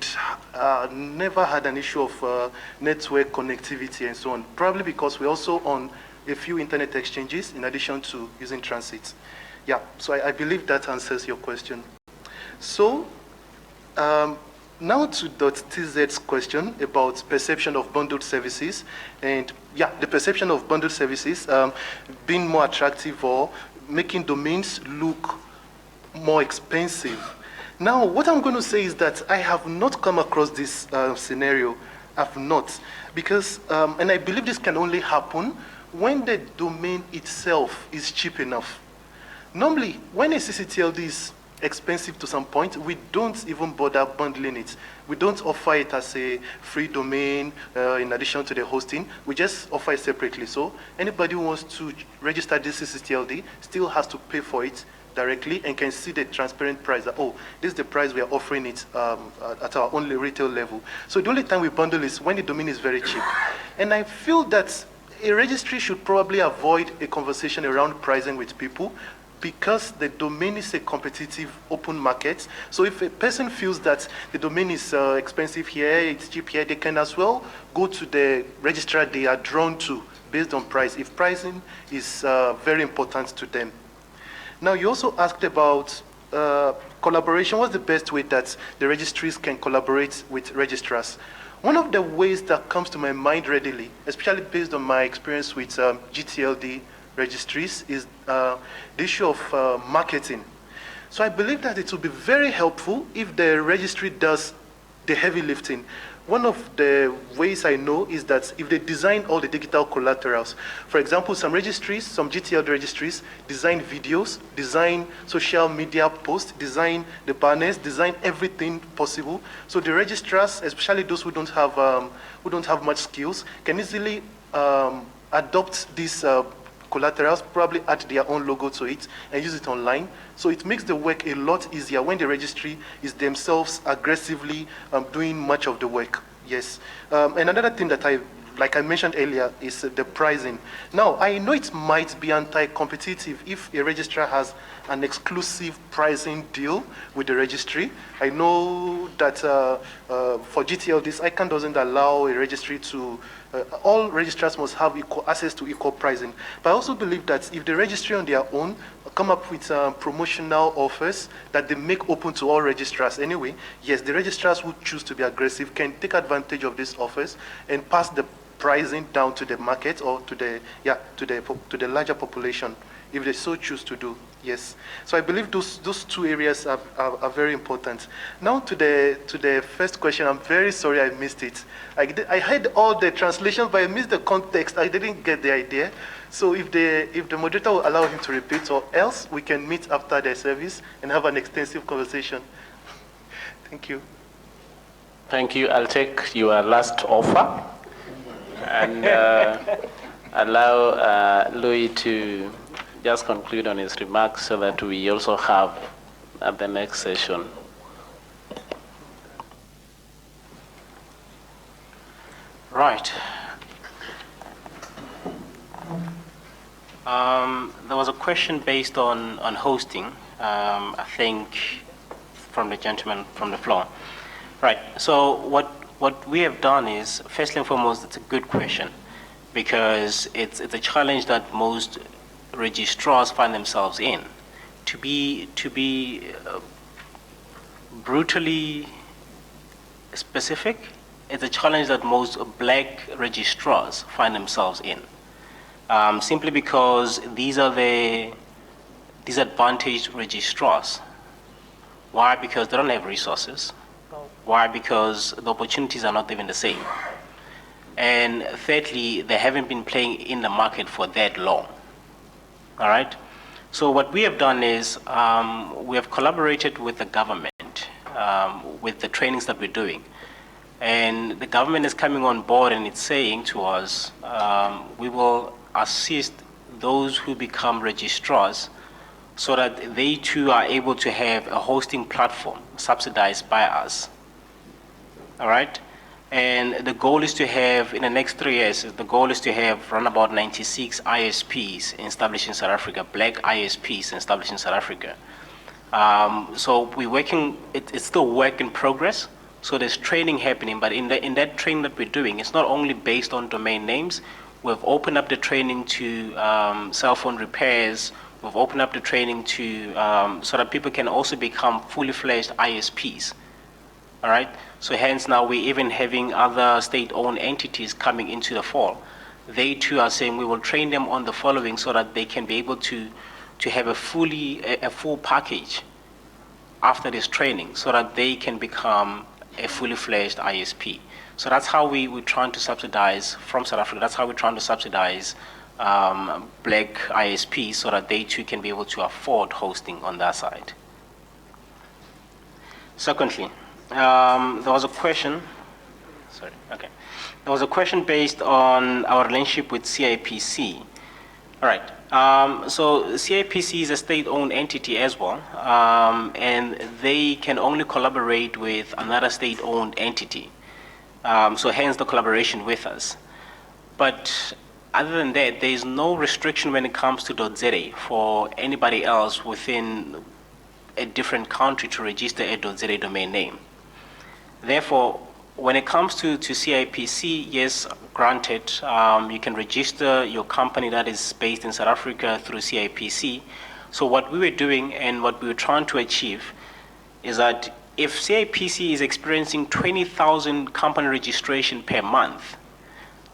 never had an issue of network connectivity and so on, probably because we're also on a few internet exchanges in addition to using transit. Yeah, so I believe that answers your question. So, now to .tz's question about perception of bundled services, and yeah, the perception of bundled services being more attractive or making domains look more expensive. Now, what I'm going to say is that I have not come across this scenario. I've not, because, and I believe this can only happen when the domain itself is cheap enough. Normally, when a CCTLD is expensive to some point, we don't even bother bundling it. We don't offer it as a free domain in addition to the hosting. We just offer it separately. So anybody who wants to register this CCTLD still has to pay for it directly and can see the transparent price that, oh, this is the price we are offering it at our only retail level. So the only time we bundle is when the domain is very cheap. And I feel that a registry should probably avoid a conversation around pricing with people, because the domain is a competitive open market. So if a person feels that the domain is expensive here, it's cheap here, they can as well go to the registrar they are drawn to based on price, if pricing is very important to them. Now, you also asked about collaboration. What's the best way that the registries can collaborate with registrars? One of the ways that comes to my mind readily, especially based on my experience with GTLD registries, is the issue of marketing. So I believe that it will be very helpful if the registry does the heavy lifting. One of the ways I know is that if they design all the digital collaterals, for example, some registries, some GTLD registries design videos, design social media posts, design the banners, design everything possible. So the registrars, especially those who don't have much skills, can easily adopt these collaterals, probably add their own logo to it and use it online. So it makes the work a lot easier when the registry is themselves aggressively doing much of the work. Yes. And another thing that like I mentioned earlier, is the pricing. Now, I know it might be anti-competitive if a registrar has an exclusive pricing deal with the registry. I know that for GTLDs, ICANN doesn't allow a registry to, all registrars must have equal access to equal pricing. But I also believe that if the registry on their own come up with promotional offers that they make open to all registrars anyway, yes, the registrars who choose to be aggressive can take advantage of these offers and pass the pricing down to the market or to the larger population if they so choose to do. Yes. So I believe those two areas are very important. Now to the first question, I'm very sorry I missed it. I heard all the translations, but I missed the context. I didn't get the idea. So if the moderator will allow him to repeat, or else we can meet after the service and have an extensive conversation. Thank you. Thank you. I'll take your last offer and allow Louis to just conclude on his remarks so that we also have at the next session. Right. There was a question based on hosting, I think, from the gentleman from the floor. Right. So what we have done is, first and foremost, it's a good question because it's a challenge that most registrars find themselves in. To be brutally specific, it's a challenge that most black registrars find themselves in. Simply because these are the disadvantaged registrars. Why? Because they don't have resources. Why? Because the opportunities are not even the same. And thirdly, they haven't been playing in the market for that long. All right? So what we have done is we have collaborated with the government with the trainings that we're doing. And the government is coming on board and it's saying to us, we will assist those who become registrars so that they too are able to have a hosting platform subsidized by us. all right? And the goal is to have, in the next 3 years, the goal is to have around about 96 ISPs established in South Africa, black ISPs established in South Africa. So we're working, it's still work in progress. So there's training happening, but in that training that we're doing, it's not only based on domain names. We've opened up the training to cell phone repairs. We've opened up the training to so that people can also become fully fledged ISPs. All right. So hence now we're even having other state-owned entities coming into the fall. They too are saying we will train them on the following so that they can be able to have a full package after this training, so that they can become a fully fledged ISP. So that's how we're trying to subsidize from South Africa. That's how we're trying to subsidize black ISPs so that they too can be able to afford hosting on that side. Secondly, there was a question. Sorry. Okay. There was a question based on our relationship with CIPC. All right. So CIPC is a state-owned entity as well, and they can only collaborate with another state-owned entity. So hence the collaboration with us. But other than that, there is no restriction when it comes to .za for anybody else within a different country to register a .za domain name. Therefore, when it comes to CIPC, yes, granted, you can register your company that is based in South Africa through CIPC. So what we were doing and what we were trying to achieve is that if CIPC is experiencing 20,000 company registration per month,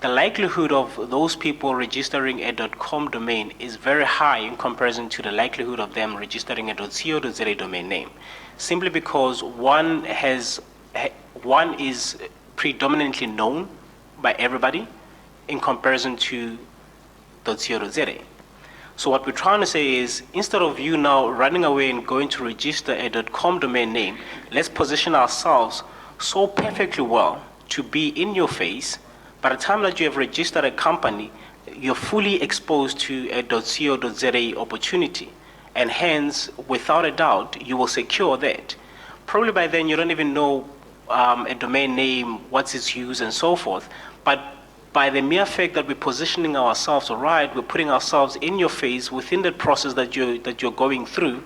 the likelihood of those people registering a .com domain is very high in comparison to the likelihood of them registering a .co.za domain name, simply because one is predominantly known by everybody in comparison to .co.za. So what we're trying to say is, instead of you now running away and going to register a .com domain name, let's position ourselves so perfectly well to be in your face. By the time that you have registered a company, you're fully exposed to a .co.za opportunity. And hence, without a doubt, you will secure that. Probably by then you don't even know a domain name, what's its use, and so forth. But by the mere fact that we're positioning ourselves right, we're putting ourselves in your face within the process that you're going through,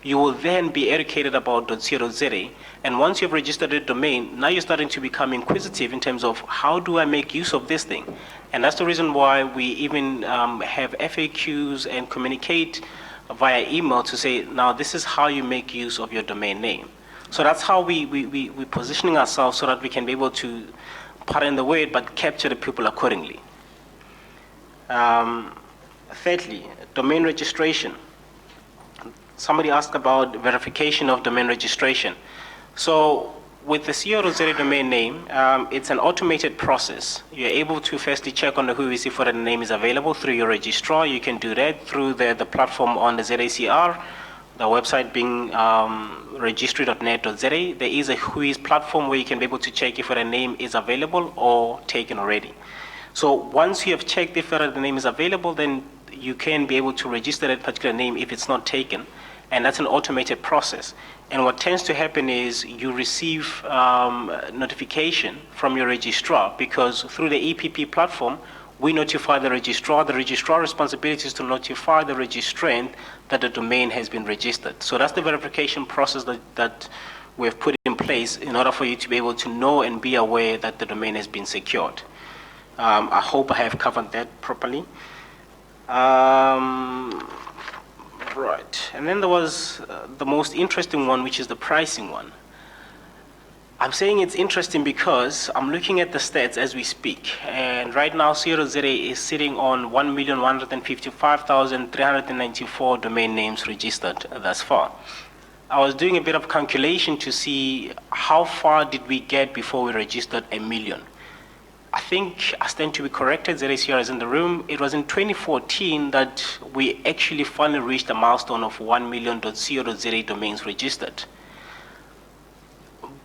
you will then be educated about .co.za. And once you've registered a domain, now you're starting to become inquisitive in terms of how do I make use of this thing? And that's the reason why we even have FAQs and communicate via email to say, now this is how you make use of your domain name. So that's how we're positioning ourselves so that we can be able to, pardon the word, but capture the people accordingly. Thirdly, domain registration. Somebody asked about verification of domain registration. So with the co.za domain name, it's an automated process. You're able to firstly check on the whois if the name is available through your registrar. You can do that through the platform on the ZACR, the website being registry.net.za. There is a whois platform where you can be able to check if the name is available or taken already. So once you have checked if the name is available, then you can be able to register that particular name if it's not taken. And that's an automated process. And what tends to happen is you receive notification from your registrar, because through the EPP platform, we notify the registrar. The registrar responsibility is to notify the registrant that the domain has been registered. So that's the verification process that we've put in place in order for you to be able to know and be aware that the domain has been secured. I hope I have covered that properly. Right, and then there was the most interesting one, which is the pricing one. I'm saying it's interesting because I'm looking at the stats as we speak, and right now co.za is sitting on 1,155,394 domain names registered thus far. I was doing a bit of calculation to see how far did we get before we registered 1 million. I think I stand to be corrected, ZACR is in the room. It was in 2014 that we actually finally reached a milestone of 1 million.co.za domains registered.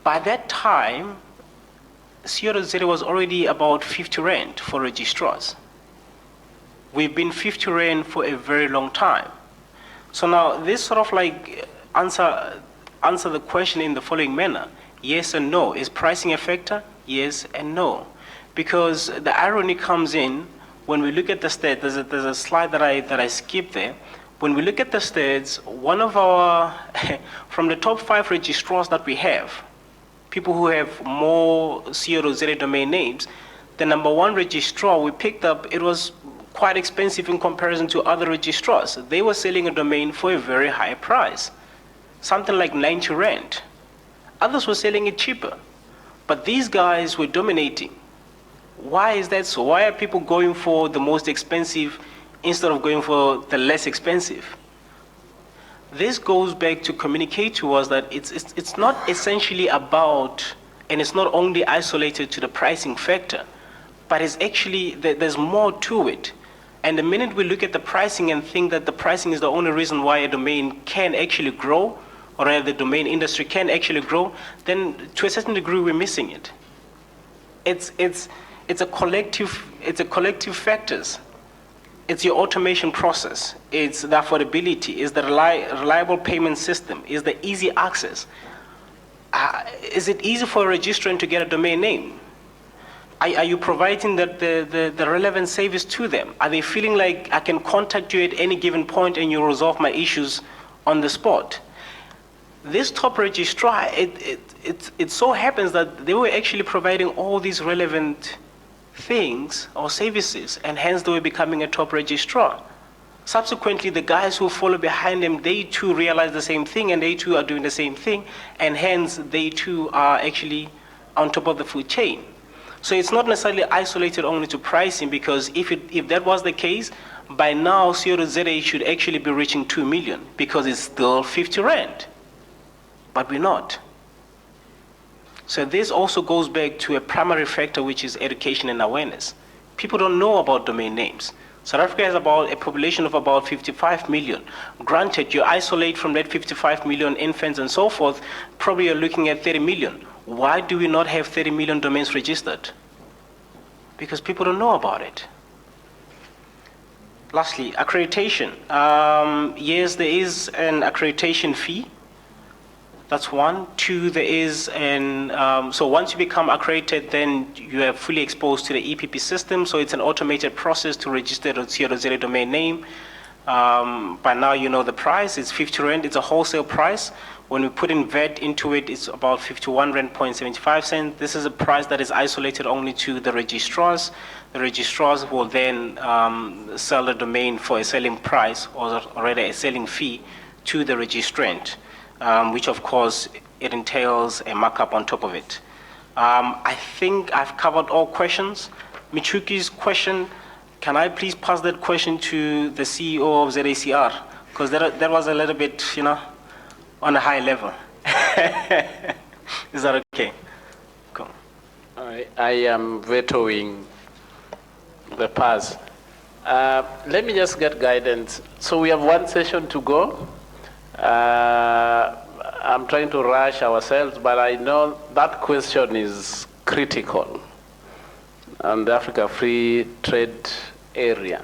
By that time, co.za was already about 50 Rand for registrars. We've been 50 Rand for a very long time. So now this sort of like answer the question in the following manner. Yes and no. Is pricing a factor? Yes and no. Because the irony comes in when we look at the stats. There's a slide that I skipped there. When we look at the stats, one of our, from the top 5 registrars that we have, people who have more CO.ZA domain names, the number 1 registrar we picked up, it was quite expensive in comparison to other registrars. They were selling a domain for a very high price, something like 90 Rand. Others were selling it cheaper, but these guys were dominating. Why is that so? Why are people going for the most expensive instead of going for the less expensive? This goes back to communicate to us that it's not essentially about, and it's not only isolated to the pricing factor, but it's actually, there's more to it. And the minute we look at the pricing and think that the pricing is the only reason why a domain can actually grow, or rather the domain industry can actually grow, then to a certain degree we're missing it. It's a collective factors. It's your automation process. It's the affordability. It's the reliable payment system. It's the easy access. Is it easy for a registrant to get a domain name? Are you providing the relevant service to them? Are they feeling like I can contact you at any given point and you resolve my issues on the spot? This top registrar, it so happens that they were actually providing all these relevant things or services, and hence they were becoming a top registrar. Subsequently, the guys who follow behind them, they too realize the same thing, and they too are doing the same thing, and hence they too are actually on top of the food chain. So it's not necessarily isolated only to pricing, because if that was the case, by now CO.ZA should actually be reaching 2 million, because it's still 50 Rand. But we're not. So this also goes back to a primary factor, which is education and awareness. People don't know about domain names. South Africa has about a population of about 55 million. Granted, you isolate from that 55 million infants and so forth, probably you're looking at 30 million. Why do we not have 30 million domains registered? Because people don't know about it. Lastly, accreditation. Yes, there is an accreditation fee. That's one. 2, there is so once you become accredited, then you are fully exposed to the EPP system. So it's an automated process to register a CO.ZA domain name. By now you know the price. It's 50 Rand. It's a wholesale price. When we put in VAT into it, it's about 51 Rand.75 cents. This is a price that is isolated only to the registrars. The registrars will then sell the domain for a selling price, or rather a selling fee, to the registrant. Which of course it entails a markup on top of it. I think I've covered all questions. Michuki's question, can I please pass that question to the CEO of ZACR? Because that was a little bit, on a high level. Is that okay? Cool. I am vetoing the pass. Let me just get guidance. So we have one session to go. I'm trying to rush ourselves, but I know that question is critical on the Africa Free Trade Area.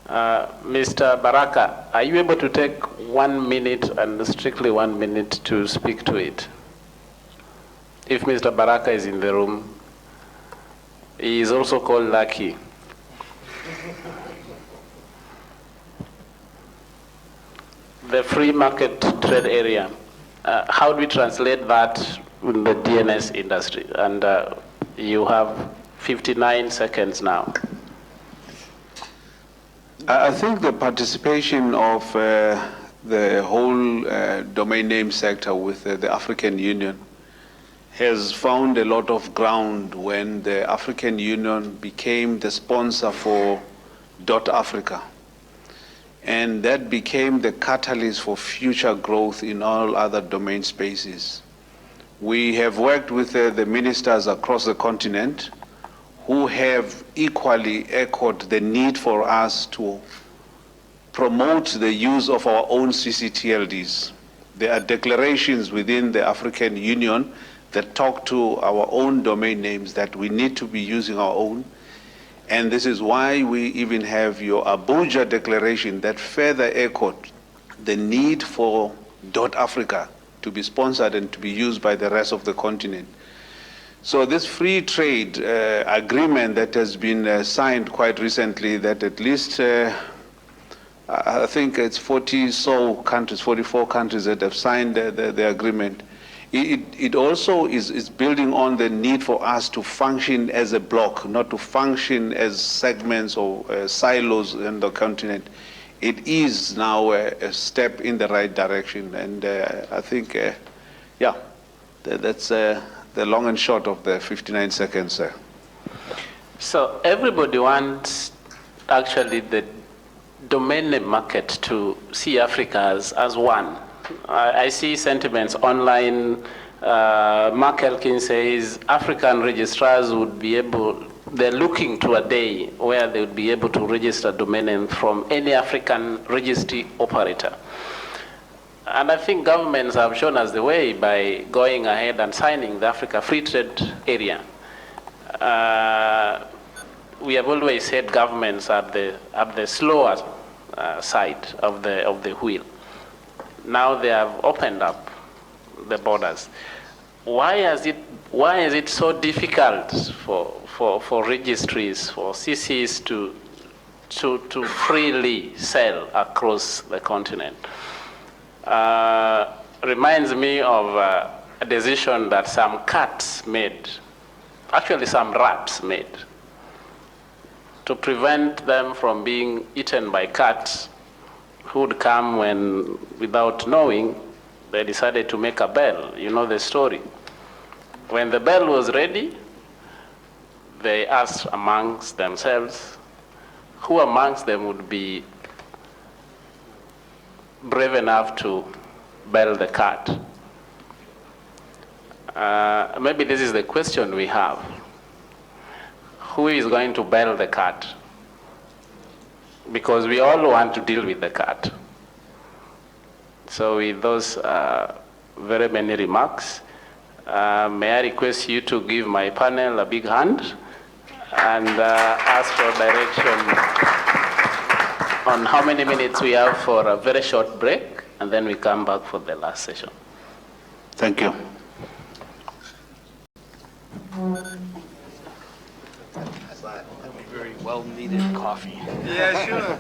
Mr. Baraka, are you able to take 1 minute and strictly 1 minute to speak to it? If Mr. Baraka is in the room, he is also called Lucky. The free market trade area, how do we translate that in the DNS industry? And you have 59 seconds now. I think the participation of the whole domain name sector with the African Union has found a lot of ground when the African Union became the sponsor for .Africa. And that became the catalyst for future growth in all other domain spaces. We have worked with the ministers across the continent who have equally echoed the need for us to promote the use of our own CCTLDs. There are declarations within the African Union that talk to our own domain names that we need to be using our own. And this is why we even have your Abuja declaration that further echoed the need for .Africa to be sponsored and to be used by the rest of the continent. So this free trade agreement that has been signed quite recently, that at least I think it's 44 countries that have signed the agreement. It also is building on the need for us to function as a bloc, not to function as segments or silos in the continent. It is now a step in the right direction, and I think, yeah, that's the long and short of the 59 seconds. So everybody wants actually the domain name market to see Africa as one. I see sentiments online. Mark Elkin says African registrars would be able, they're looking to a day where they would be able to register domain name from any African registry operator. And I think governments have shown us the way by going ahead and signing the Africa Free Trade Area. We have always said governments are the slower side of the wheel. Now they have opened up the borders. Why is it so difficult for registries, for CCs to freely sell across the continent? Reminds me of a decision that some cats made, actually some rats made, to prevent them from being eaten by cats who would come when, without knowing, they decided to make a bell. You know the story. When the bell was ready, they asked amongst themselves who amongst them would be brave enough to bell the cat. Maybe this is the question we have. Who is going to bell the cat? Because we all want to deal with the cat. So with those very many remarks, may I request you to give my panel a big hand and ask for direction on how many minutes we have for a very short break, and then we come back for the last session. Thank you. Very well-needed coffee. Yeah, sure.